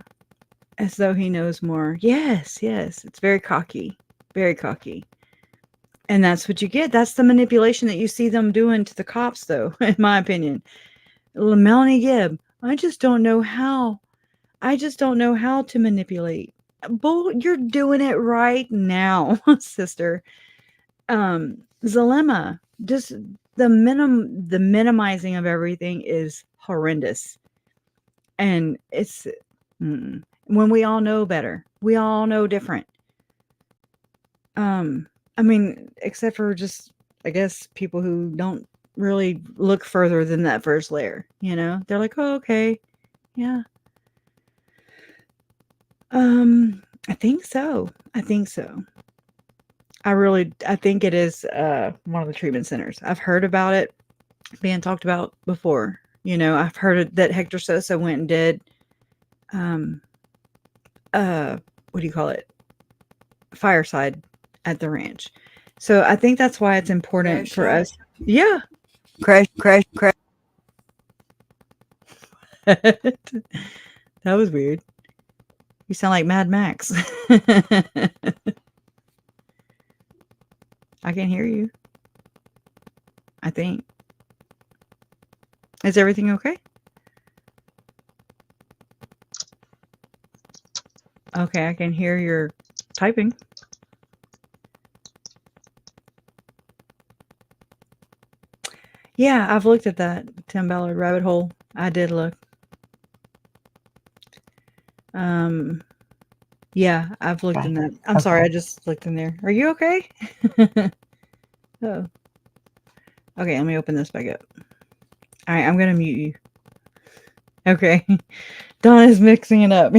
As though he knows more. Yes. It's very cocky. Very cocky. And that's what you get. That's the manipulation that you see them doing to the cops, though, in my opinion. Melanie Gibb, I just don't know how to manipulate. Bull, you're doing it right now, sister. Zalema, just the minimizing of everything is horrendous. And it's when we all know better. We all know different. I mean, except for just, I guess, people who don't really look further than that first layer, you know? They're like, oh, okay. Yeah. I think so. I think it is one of the treatment centers. I've heard about it being talked about before. You know, I've heard that Hector Sosa went and did what do you call it? Fireside at the ranch. So I think that's why it's important for us. Yeah. Crash. That was weird. You sound like Mad Max. I can hear you. I think. Is everything okay? Okay, I can hear your typing. Yeah, I've looked at that Tim Ballard rabbit hole. I did look. Yeah, I've looked in that. I'm sorry, I just looked in there. Are you okay? Oh. Okay, let me open this back up. All right, I'm going to mute you. Okay. Donna's mixing it up.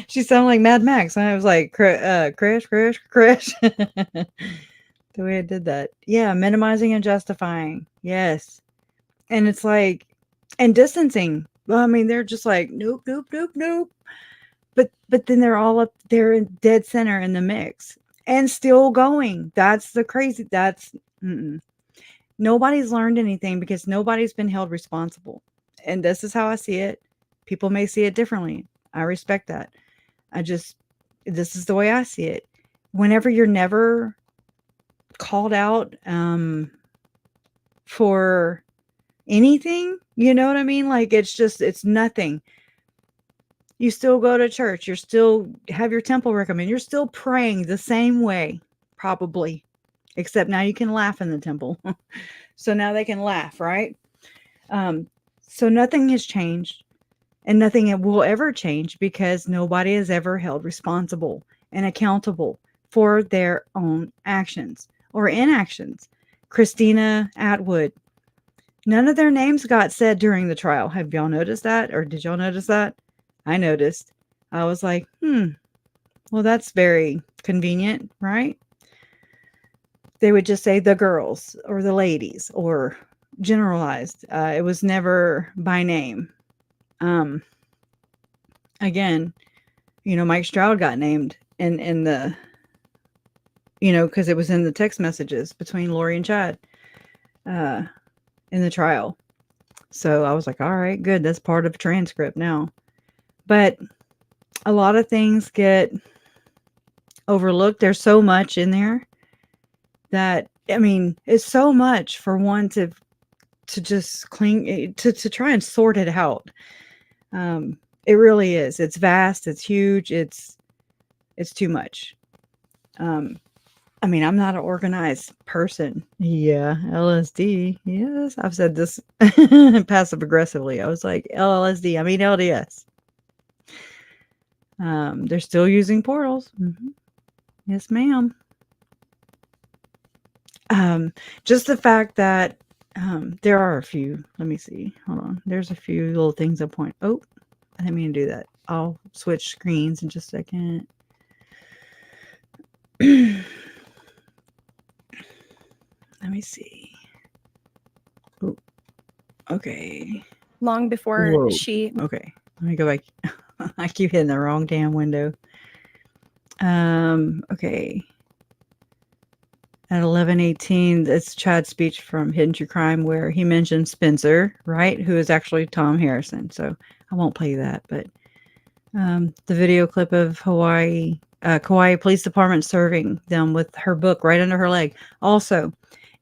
She sounded like Mad Max. And I was like, crash. The way I did that. Yeah, minimizing and justifying. Yes. And it's like, and distancing. Well, I mean, they're just like, nope. But then they're all up there in dead center in the mix. and still going. That's the crazy. Nobody's learned anything because nobody's been held responsible. And this is how I see it. People may see it differently. I respect that. This is the way I see it. Whenever you're never called out for anything, you know what I mean? Like, it's nothing. You still go to church. You still have your temple recommend. You're still praying the same way, probably. Except now you can laugh in the temple. So now they can laugh, right? So nothing has changed. And nothing will ever change because nobody is ever held responsible and accountable for their own actions or inactions. Christina Atwood. None of their names got said during the trial. Have y'all noticed that? Or did y'all notice that? I noticed. I was like, well, that's very convenient, right? They would just say the girls or the ladies or generalized. It was never by name. Again, Mike Stroud got named in the, because it was in the text messages between Lori and Chad in the trial. So I was like, all right, good. That's part of a transcript now. But a lot of things get overlooked. There's so much in there that, it's so much for one to just cling to try and sort it out. It really is. It's vast. It's huge. It's too much. I'm not an organized person. Yeah. LSD. Yes. I've said this passive aggressively. I was like, LSD. I mean, LDS. They're still using portals. Mm-hmm. Yes, ma'am. Just the fact that there are a few. Let me see. Hold on. There's a few little things that point. Oh, I didn't mean to do that. I'll switch screens in just a second. Let me see. Oh, okay. Long before Whoa. she. Okay. Let me go back. I keep hitting the wrong damn window. Okay. At 11:18, it's Chad's speech from Hidden True Crime where he mentioned Spencer, right? Who is actually Thom Harrison. So I won't play that, but the video clip of Kauai Police Department serving them with her book right under her leg. Also,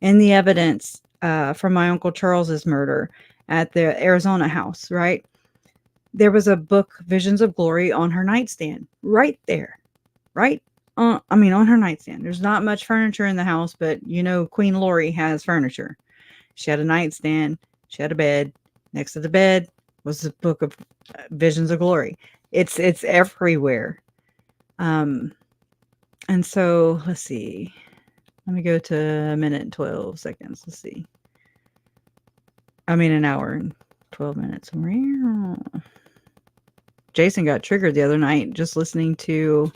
in the evidence from my Uncle Charles's murder at the Arizona house, right? There was a book, Visions of Glory, on her nightstand, right there, right? On her nightstand. There's not much furniture in the house, but Queen Lori has furniture. She had a nightstand. She had a bed. Next to the bed was the book of Visions of Glory. It's everywhere. And so let's see. Let me go to a minute and 12 seconds. Let's see. An hour and 12 minutes. Jason got triggered the other night just listening to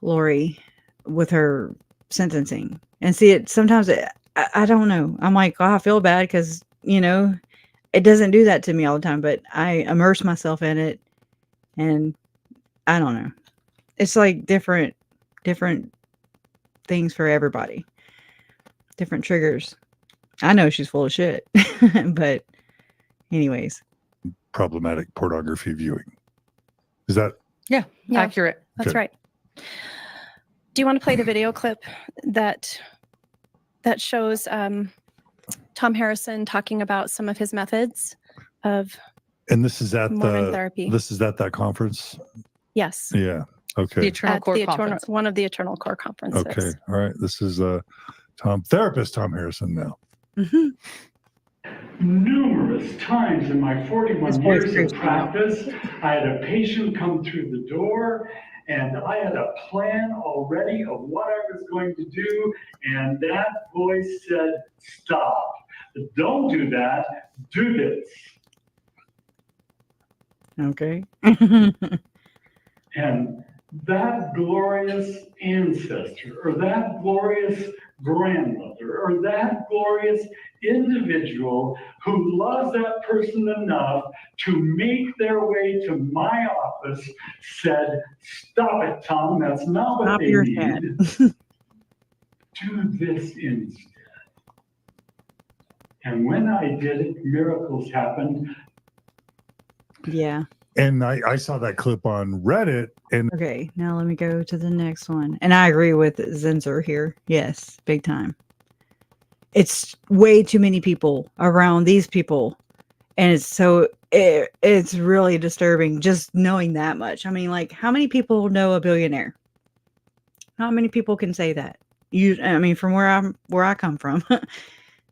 Lori with her sentencing. And see, it sometimes I don't know. I'm like, oh, I feel bad because, it doesn't do that to me all the time, but I immerse myself in it and I don't know. It's like different things for everybody. Different triggers. I know she's full of shit, but anyways. Problematic pornography viewing. Is that? Yeah. Accurate. That's Okay. right. Do you want to play the video clip that shows Thom Harrison talking about some of his methods of And this is at Mormon therapy? This is at that conference. Yes. Yeah. Okay. The Eternal Core Conference. One of the Eternal Core conferences. Okay. All right. This is Thom Harrison now. Mm-hmm. Numerous times in my 41 His voice years of creeps me out. practice, I had a patient come through the door and I had a plan already of what I was going to do. And that voice said, stop. Don't do that. Do this. Okay. And that glorious ancestor or that glorious grandmother or that glorious individual who loves that person enough to make their way to my office said, "Stop it, Tom, that's not what Stop they your need. head. Do this instead." And when I did it, miracles happened. Yeah. And I saw that clip on Reddit, and Okay, now let me go to the next one. And I agree with Zinzer here. Yes, big time. It's way too many people around these people. And it's really disturbing just knowing that much. I mean, like, how many people know a billionaire? Not many people can say that. I mean, from where I come from,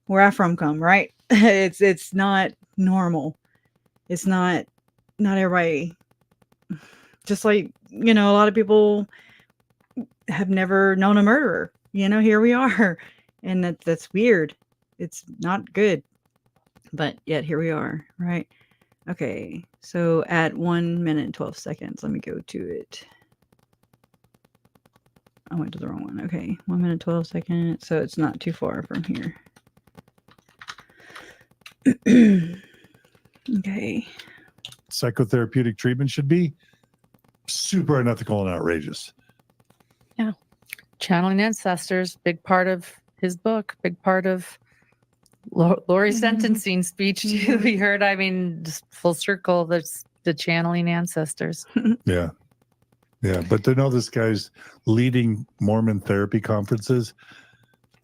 where I come, right? It's not normal. It's not everybody. Just like, a lot of people have never known a murderer. Here we are. And that's weird. It's not good. But yet here we are, right? Okay. So at 1 minute and 12 seconds, let me go to it. I went to the wrong one. Okay. 1 minute, 12 seconds. So it's not too far from here. Okay. psychotherapeutic treatment should be super unethical and outrageous. Yeah. Channeling ancestors, big part of his book, big part of Lori's sentencing speech too. We heard, I mean, just full circle, there's the channeling ancestors. Yeah. Yeah. But to know this guy's leading Mormon therapy conferences,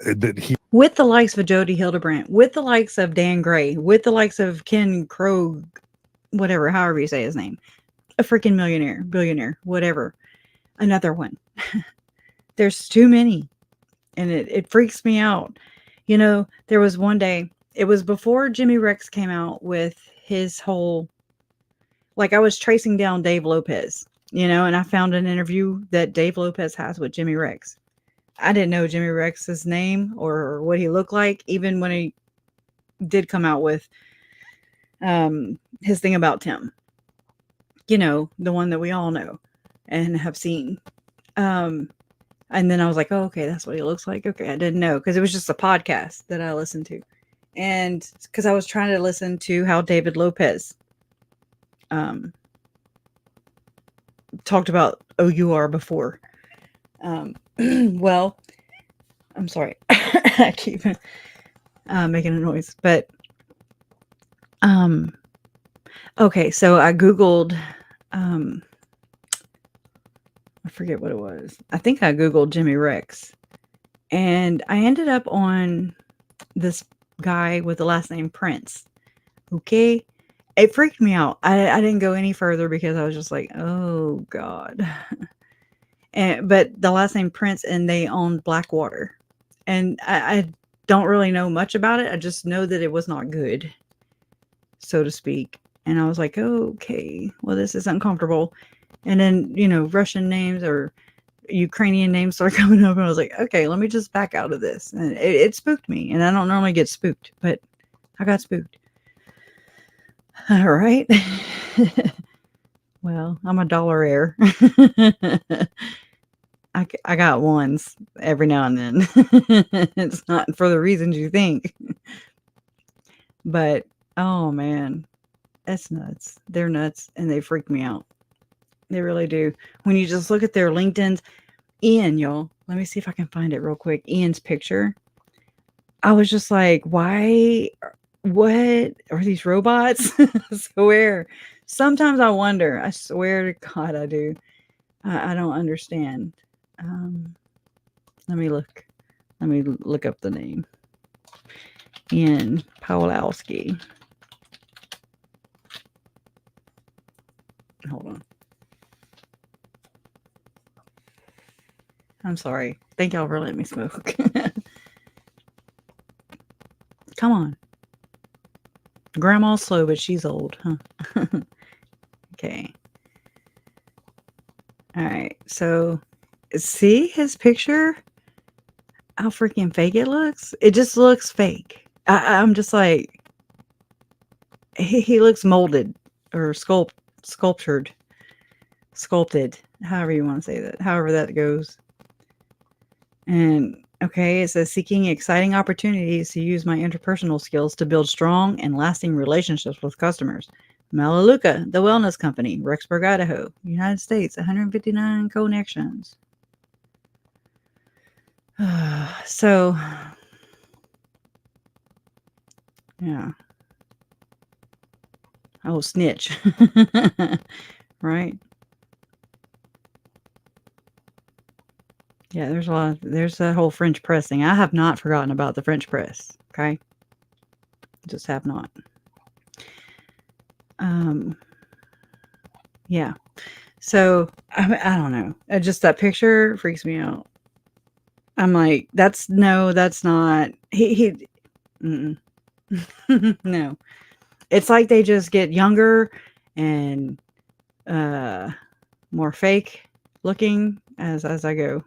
that he with the likes of Jody Hildebrandt, with the likes of Dan Gray, with the likes of Ken Krogh, whatever, however you say his name, a freaking billionaire, whatever. Another one. There's too many. And it freaks me out. There was one day, it was before Jimmy Rex came out with his whole, like I was tracing down Dave Lopez, and I found an interview that Dave Lopez has with Jimmy Rex. I didn't know Jimmy Rex's name or what he looked like, even when he did come out with his thing about Tim. The one that we all know and have seen. And then I was like, oh, okay, that's what he looks like. Okay, I didn't know because it was just a podcast that I listened to. And because I was trying to listen to how David Lopez talked about OUR before. Well, I'm sorry. I keep making a noise. But, okay, so I Googled, I forget what it was. I think I Googled Jimmy Rex. And I ended up on this guy with the last name Prince. Okay. It freaked me out. I didn't go any further because I was just like, oh God. But the last name Prince, and they owned Blackwater. And I don't really know much about it. I just know that it was not good, so to speak. And I was like, oh, okay, well, this is uncomfortable. And then, Russian names or Ukrainian names start coming up. And I was like, okay, let me just back out of this. And it spooked me. And I don't normally get spooked, but I got spooked. All right. Well, I'm a dollar heir. I got ones every now and then. It's not for the reasons you think. But, oh man, that's nuts. They're nuts and they freak me out. They really do. When you just look at their LinkedIn's, Ian, y'all, let me see if I can find it real quick. Ian's picture. I was just like, why? What are these robots? I swear. Sometimes I wonder. I swear to God, I do. I don't understand. Let me look. Let me look up the name. Ian Pawlowski. Hold on. I'm sorry. Thank y'all for letting me smoke. Come on. Grandma's slow, but she's old, huh? Okay. All right. So, see his picture? How freaking fake it looks? It just looks fake. I'm just like, he looks molded or sculpted. however you want to say that, however that goes. And okay, it says seeking exciting opportunities to use my interpersonal skills to build strong and lasting relationships with customers. Melaleuca, the wellness company, Rexburg, Idaho, United States, 159 connections. So, yeah. Oh, snitch. Right? Yeah, there's a whole French press thing. I have not forgotten about the French press. Okay. Just have not. Yeah. So I don't know. Just that picture freaks me out. I'm like, that's not he mm-mm. No. It's like they just get younger and more fake looking as I go.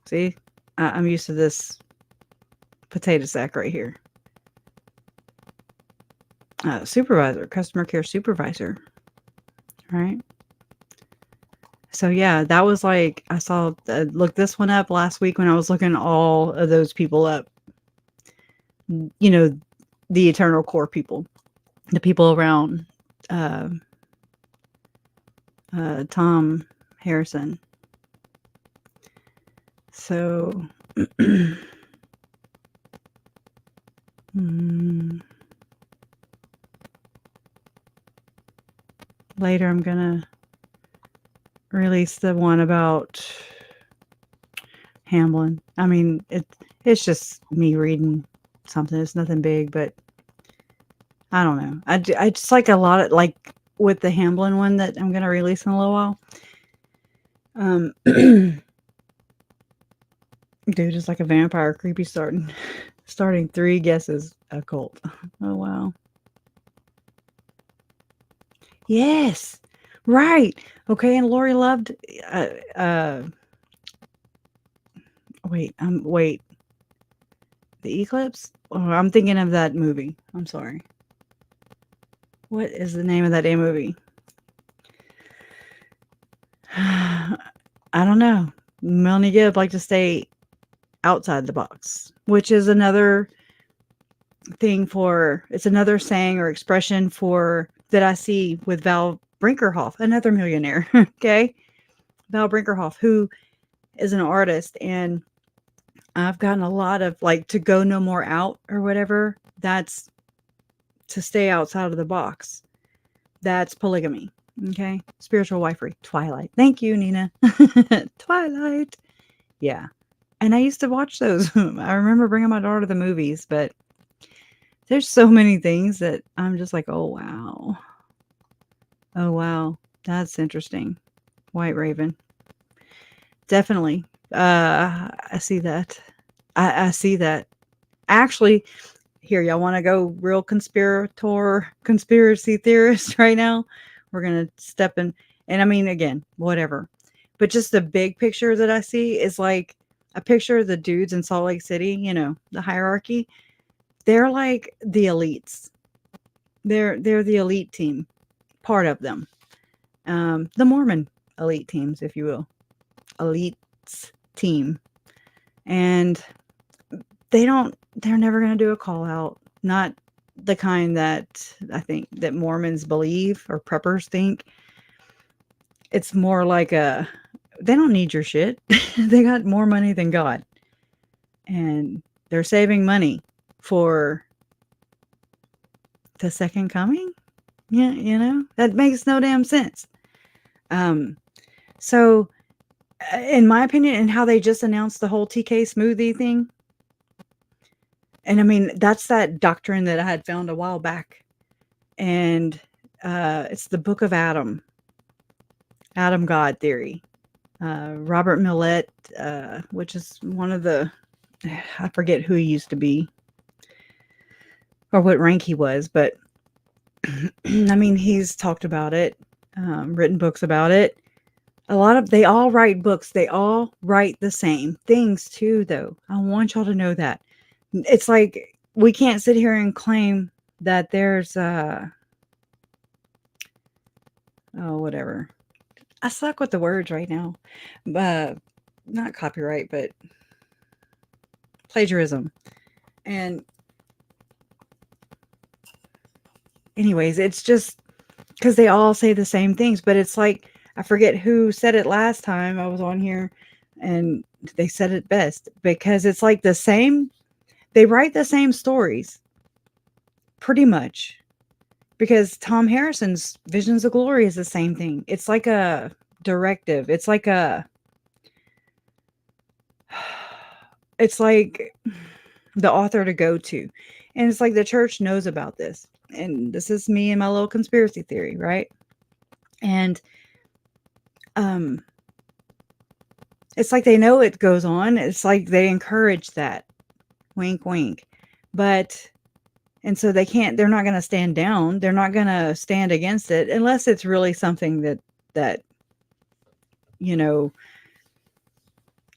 See, I'm used to this potato sack right here. Supervisor, customer care supervisor. Right. So yeah, that was like, I saw, looked this one up last week when I was looking all of those people up. You know, the eternal core people, the people around Thom Harrison. So later I'm gonna release the one about Hamlin. I mean, it's just me reading something. It's nothing big, but I don't know. I just like a lot of, like with the Hamlin one that I'm gonna release in a little while. Dude is like a vampire, creepy starting 3 guesses a cult. Oh wow. Yes. Right. Okay, and Lori loved wait. The Eclipse? Oh, I'm thinking of that movie. I'm sorry. What is the name of that damn movie? I don't know. Melanie Gibb liked to stay outside the box, which is another thing it's another saying or expression for that I see with Val Brinkerhoff, another millionaire. Okay. Val Brinkerhoff, who is an artist, and I've gotten a lot of like to go no more out or whatever. That's to stay outside of the box. That's polygamy. Okay. Spiritual wifery. Twilight. Thank you, Nina. Twilight. Yeah. And I used to watch those. I remember bringing my daughter to the movies, but there's so many things that I'm just like, oh, wow. Oh, wow. That's interesting. White Raven. Definitely. I see that. I see that. Actually, here, y'all want to go real conspiracy theorist right now? We're going to step in. And I mean, again, whatever. But just the big picture that I see is like a picture of the dudes in Salt Lake City, you know, the hierarchy. They're like the elites. They're the elite team, part of them. The Mormon elite teams, if you will. Elites team. And they're never going to do a call out. Not the kind that I think that Mormons believe or preppers think. It's more like they don't need your shit. They got more money than God. And they're saving money for the second coming. Yeah, you know, that makes no damn sense. So in my opinion, and how they just announced the whole TK smoothie thing. And I mean, that's that doctrine that I had found a while back. And it's the Book of Adam God theory. Robert Millett, which is one of the, I forget who he used to be or what rank he was, but I mean, he's talked about it, written books about it. They all write books. They all write the same things too, though. I want y'all to know that. It's like, we can't sit here and claim that there's, whatever. I suck with the words right now. Not copyright, but plagiarism. And anyways, it's just because they all say the same things, but it's like, I forget who said it last time I was on here, and they said it best, because it's like the same, they write the same stories pretty much, because Thom Harrison's Visions of Glory is the same thing. It's like a directive. It's like the author to go to. And it's like the church knows about this. And this is me and my little conspiracy theory, right? And it's like they know it goes on. It's like they encourage that. Wink, wink. And so they're not going to stand down. They're not going to stand against it unless it's really something that,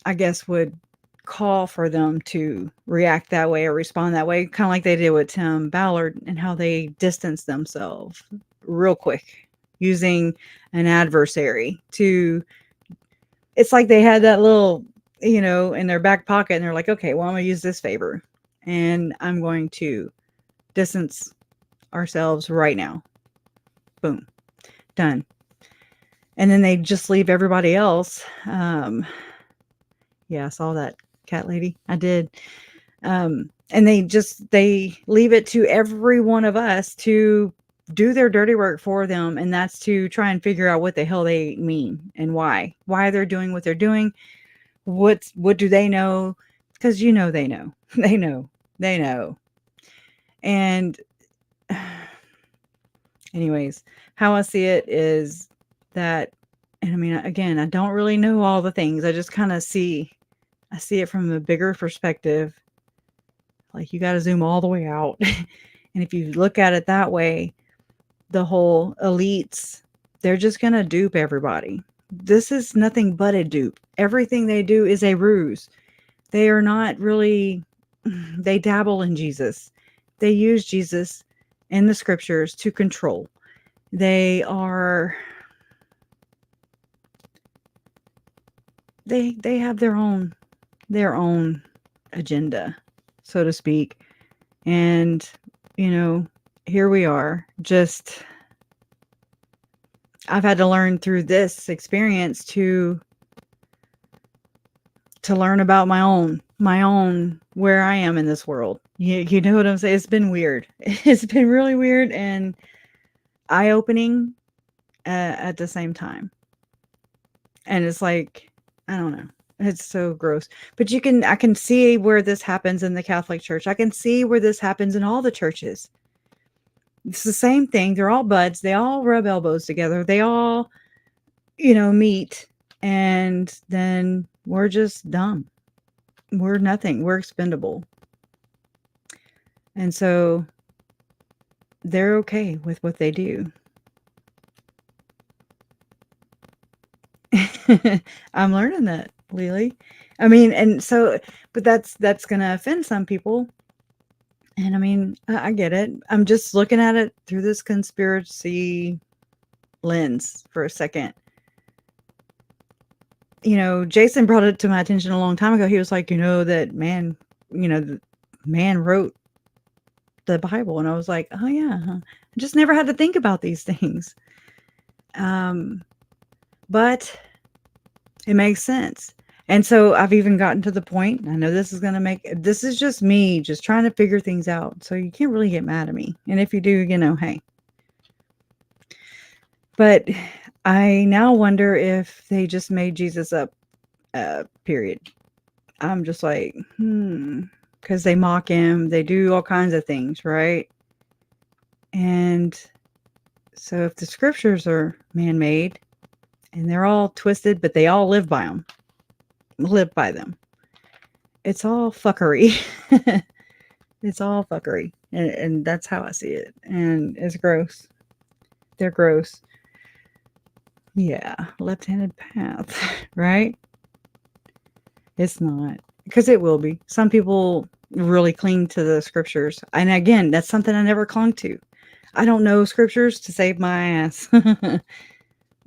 I guess would call for them to react that way or respond that way, kind of like they did with Tim Ballard, and how they distanced themselves real quick using an adversary to, it's like they had that little, in their back pocket, and they're like, okay, well, I'm going to use this favor and I'm going to distance ourselves right now. Boom. Done. And then they just leave everybody else. Yeah, I saw that cat lady. I did. And they leave it to every one of us to do their dirty work for them. And that's to try and figure out what the hell they mean and why they're doing what they're doing. What do they know? Because they know. They know. And anyways, how I see it is that, and I mean, again, I don't really know all the things. I just kind of see it from a bigger perspective. Like, you got to zoom all the way out. And if you look at it that way, the whole elites, they're just going to dupe everybody. This is nothing but a dupe. Everything they do is a ruse. They are not really, they dabble in Jesus. They use Jesus in the scriptures to control. They have their own agenda, so to speak. And, here we are. Just, I've had to learn through this experience to learn about my own where I am in this world. You know what I'm saying? It's been weird. It's been really weird and eye-opening at the same time. And it's like, I don't know. It's so gross. But I can see where this happens in the Catholic Church. I can see where this happens in all the churches. It's the same thing. They're all buds. They all rub elbows together. They all, meet. And then we're just dumb. We're nothing. We're expendable. And so they're okay with what they do. I'm learning that, Lily. I mean, and so, but that's going to offend some people. And I mean, I get it. I'm just looking at it through this conspiracy lens for a second. Jason brought it to my attention a long time ago. He was like, that man, the man wrote the Bible. And I was like, oh yeah, I just never had to think about these things. But it makes sense. And so I've even gotten to the point, I know this is just me just trying to figure things out. So you can't really get mad at me. And if you do, hey. But I now wonder if they just made Jesus up, period. I'm just like, because they mock him. They do all kinds of things, right? And so if the scriptures are man-made and they're all twisted, but they all live by them. It's all fuckery. It's all fuckery. And that's how I see it. And it's gross. They're gross. Yeah. Left-handed path, right? It's not. Because it will be. Some people really cling to the scriptures. And again, that's something I never clung to. I don't know scriptures to save my ass.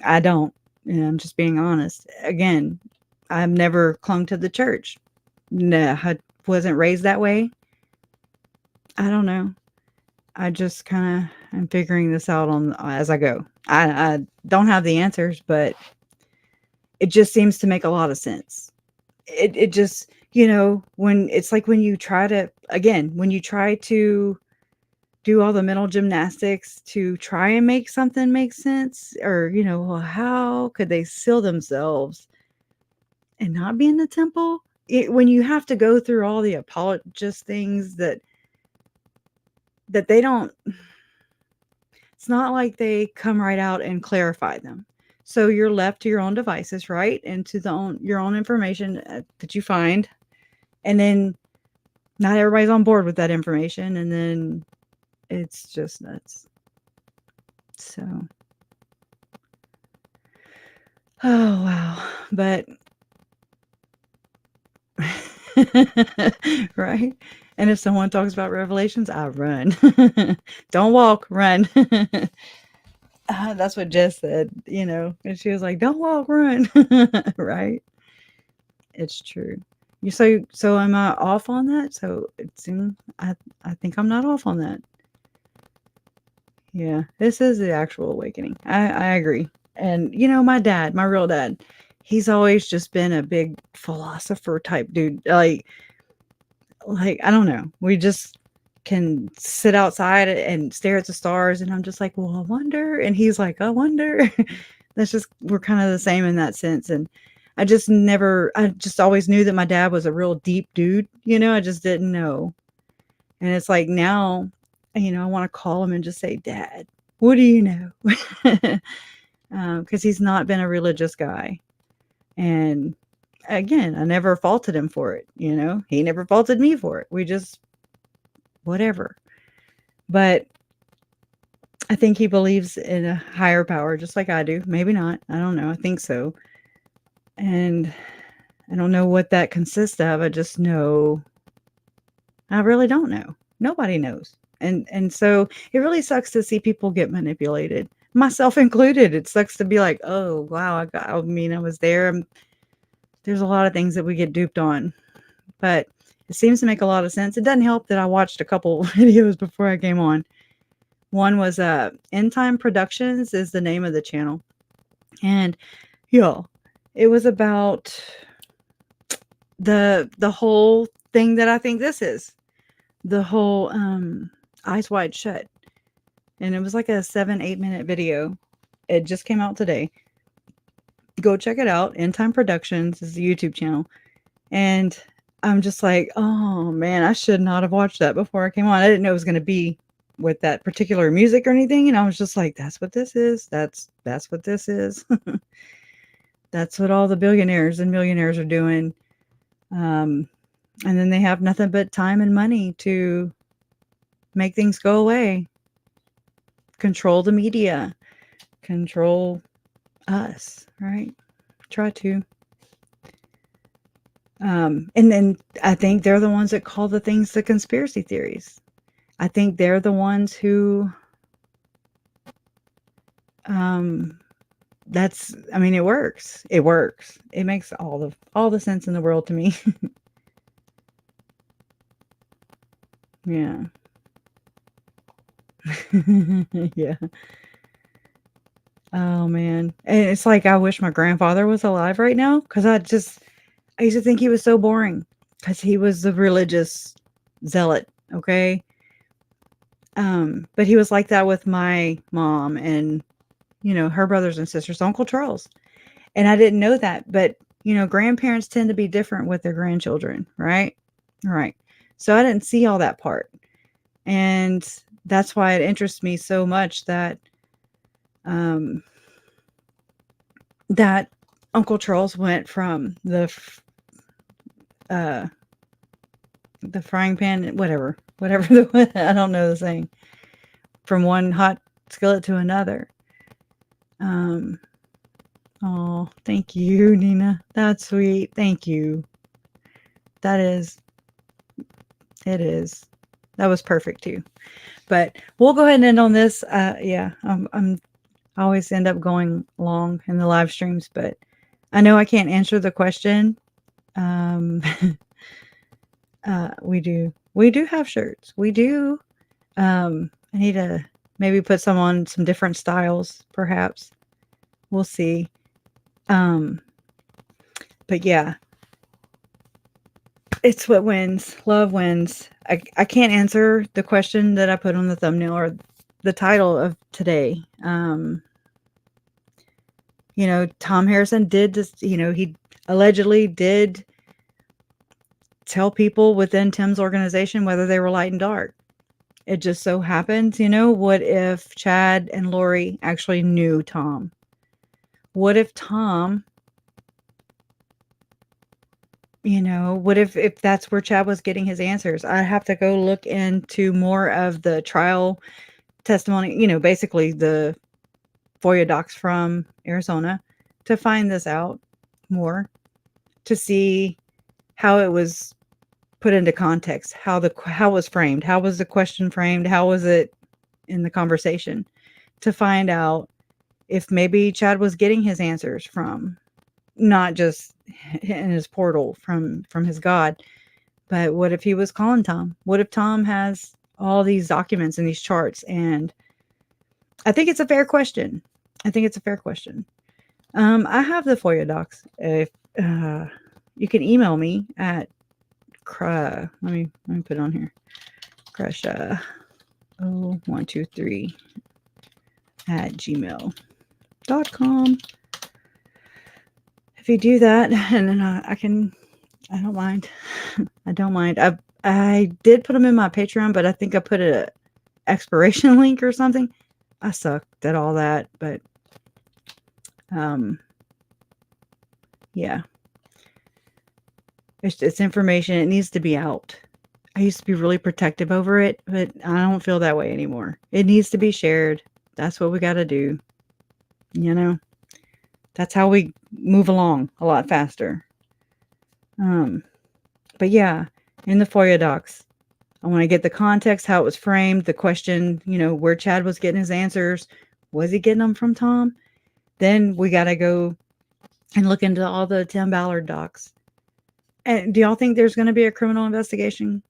I don't. And I'm just being honest. Again, I've never clung to the church. No, I wasn't raised that way. I don't know. I just kind of am figuring this out on as I go. I don't have the answers, but it just seems to make a lot of sense. It just, when it's like when you try to do all the mental gymnastics to try and make something make sense, or, well, how could they seal themselves and not be in the temple? When you have to go through all the apologist things that they don't, it's not like they come right out and clarify them. So you're left to your own devices, right? And to your own information that you find. And then not everybody's on board with that information. And then it's just nuts. So, oh, wow. But, right? And if someone talks about revelations, I run. Don't walk, run. That's what Jess said, and she was like, don't walk, run. Right? It's true. So am I off on that? So it seems, I think I'm not off on that. Yeah, this is the actual awakening. I agree. And my real dad, he's always just been a big philosopher type dude. Like I don't know. We just can sit outside and stare at the stars, and I'm just like, well, I wonder. And he's like, I wonder. We're kind of the same in that sense. And I just always knew that my dad was a real deep dude. I just didn't know. And it's like now, I want to call him and just say, Dad, what do you know? Because he's not been a religious guy. And again, I never faulted him for it. He never faulted me for it. We just, whatever. But I think he believes in a higher power, just like I do. Maybe not. I don't know. I think so. And I don't know what that consists of. I just know. I really don't know. Nobody knows. And so it really sucks to see people get manipulated, myself included. It sucks to be like, oh, wow, I was there. There's a lot of things that we get duped on, but it seems to make a lot of sense. It doesn't help that I watched a couple videos before I came on. One was End Time Productions is the name of the channel. And it was about the whole thing that I think this is. The whole Eyes Wide Shut. And it was like a 7-8 minute video. It just came out today. Go check it out. End Time Productions is the YouTube channel. And I'm just like, oh man, I should not have watched that before I came on. I didn't know it was going to be with that particular music or anything. And I was just like, that's what this is. That's what this is. That's what all the billionaires and millionaires are doing. And then they have nothing but time and money to make things go away. Control the media. Control us, right? Try to. And then I think they're the ones that call the things the conspiracy theories. I think they're the ones who it works. It works. It makes all the sense in the world to me. Yeah. Yeah. Oh man. And it's like I wish my grandfather was alive right now, because I used to think he was so boring because he was the religious zealot, okay? But he was like that with my mom and her brothers and sisters, Uncle Charles. And I didn't know that, but grandparents tend to be different with their grandchildren, right? Right. So I didn't see all that part. And that's why it interests me so much that that Uncle Charles went from the frying pan, whatever, I don't know the saying, from one hot skillet to another. Oh, thank you, Nina. That's sweet. Thank you. It is. That was perfect too. But we'll go ahead and end on this. Yeah, I'm I always end up going long in the live streams, but I know I can't answer the question. We do have shirts. We do. I need to maybe put some on some different styles, perhaps. We'll see. But yeah, it's what wins. Love wins. I can't answer the question that I put on the thumbnail or the title of today. You know, Thom Harrison did this, you know, he allegedly did tell people within Tim's organization whether they were light and dark. It just so happens, you know, what if Chad and Lori actually knew Thom? What if Thom, you know, what if that's where Chad was getting his answers? I have to go look into more of the trial testimony, you know, basically the FOIA docs from Arizona to find this out more, to see how it was put into context, how it was framed, how was the question framed, how was it in the conversation, to find out if maybe Chad was getting his answers from not just in his portal from his God, but what if he was calling Thom? What if Thom has all these documents and these charts? And I think it's a fair question. I have the FOIA docs. If you can email me at let me put it on here. Crush 0123 at gmail.com. If you do that, and then I don't mind. I don't mind. I did put them in my Patreon, but I think I put a expiration link or something. I sucked at all that, but yeah. It's information. It needs to be out. I used to be really protective over it, but I don't feel that way anymore. It needs to be shared. That's what we got to do. You know, that's how we move along a lot faster. But yeah, in the FOIA docs, I want to get the context, how it was framed, the question, you know, where Chad was getting his answers. Was he getting them from Thom? Then we got to go and look into all the Tim Ballard docs. And do y'all think there's going to be a criminal investigation?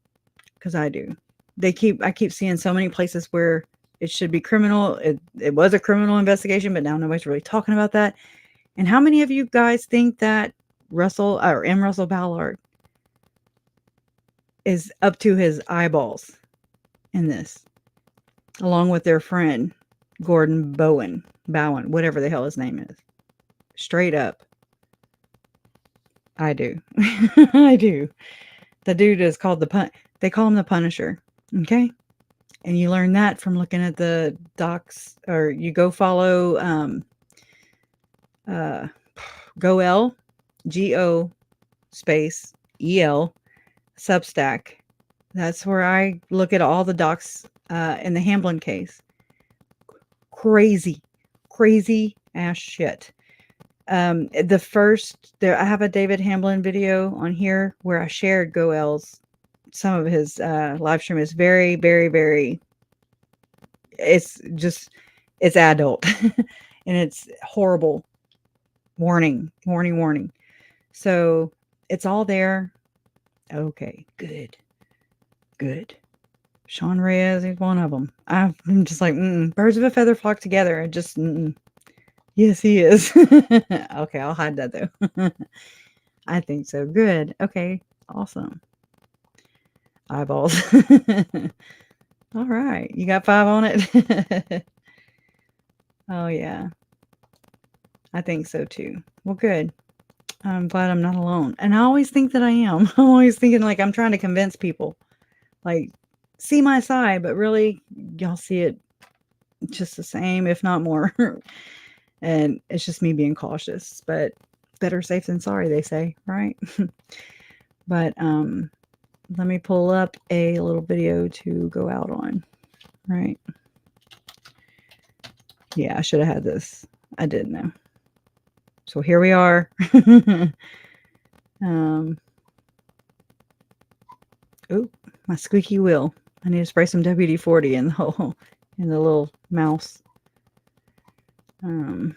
Because I do. I keep seeing so many places where it should be criminal. It was a criminal investigation, but now nobody's really talking about that. And how many of you guys think that M. Russell Ballard is up to his eyeballs in this, along with their friend Gordon Bowen, whatever the hell his name is? Straight up. I do. I do. The dude is called they call him the Punisher. Okay. And you learn that from looking at the docs, or you go follow, GoEl, GO space EL Substack. That's where I look at all the docs, in the Hamblin case. Crazy ass shit. I have a David Hamblin video on here where I shared GoEl's, some of his live stream is very, very, very, it's adult and it's horrible. Warning. So it's all there. Okay, good. Sean Reyes is one of them. I'm just like, birds of a feather flock together. Yes, he is. Okay, I'll hide that though. I think so. Good. Okay, awesome. Eyeballs. All right, you got 5 on it. Oh yeah, I think so too. Well, good. I'm glad I'm not alone. And I always think that I am. I'm always thinking like I'm trying to convince people, like, see my side, but really y'all see it just the same, if not more. And it's just me being cautious, but better safe than sorry, they say, right? But let me pull up a little video to go out on, right? Yeah, I should have had this. I didn't know. So here we are. Oh, my squeaky wheel. I need to spray some WD-40 in the little mouse. Well,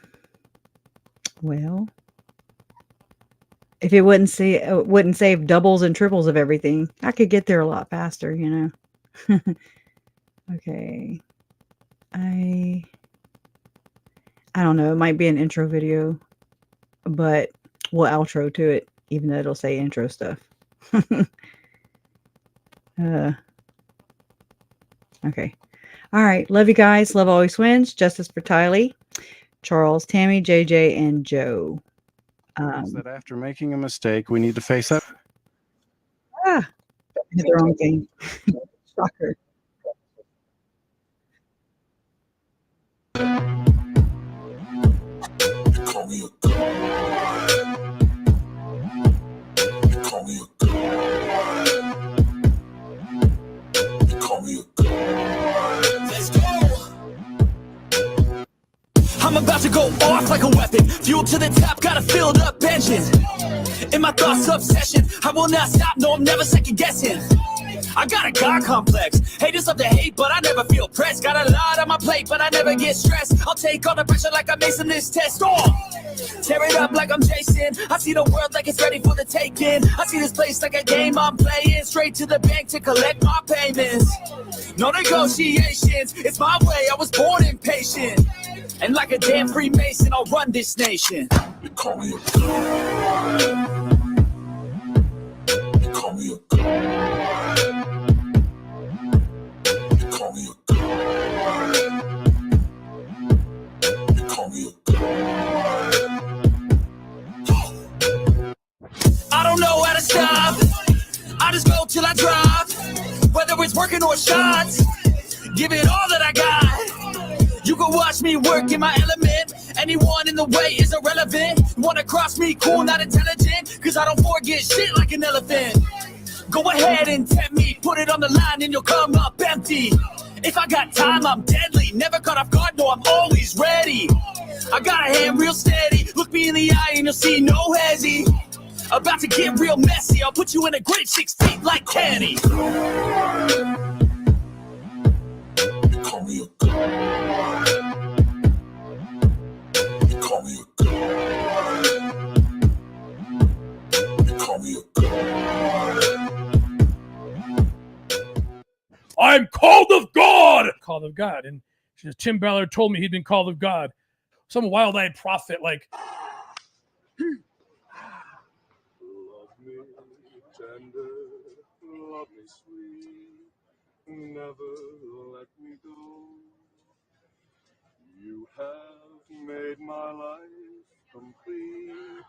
if it wouldn't save doubles and triples of everything, I could get there a lot faster, you know. Okay. I don't know. It might be an intro video, but we'll outro to it, even though it'll say intro stuff. Okay. All right. Love you guys. Love always wins. Justice for Tylee, Charles, Tammy, JJ, and Joe. That after making a mistake, we need to face up. I hit the wrong thing. Shocker. Call me a god. Call me a god. Call me a god. Let's go. I'm about to go off like a weapon. Fuel to the top, got a filled up engine. In my thoughts, obsession. I will not stop, no, I'm never second guessing. I got a God complex. Haters love to hate, but I never feel pressed. Got a lot on my plate, but I never get stressed. I'll take all the pressure like I'm acing this test. Tear it up like I'm Jason. I see the world like it's ready for the taking. I see this place like a game I'm playing. Straight to the bank to collect my payments. No negotiations, it's my way. I was born impatient. And like a damn Freemason, I'll run this nation. You call me a god. You call me a god. You call me a god. You call me a god. I don't know how to stop. I just go till I drop. Whether it's working or shots, give it all that I got. You can watch me work in my element. Anyone in the way is irrelevant. You wanna cross me, cool, not intelligent. Cause I don't forget shit like an elephant. Go ahead and tempt me, put it on the line and you'll come up empty. If I got time, I'm deadly. Never caught off guard, no, I'm always ready. I got a hand real steady. Look me in the eye and you'll see no hezzy. About to get real messy. I'll put you in a grave 6 feet like Kenny. Call me a god. Call me a god. Call me a god. I'm called of God. Called of God. And Tim Ballard told me he'd been called of God. Some wild-eyed prophet, like. Love me tender, love me sweet, never let me go. You have made my life complete,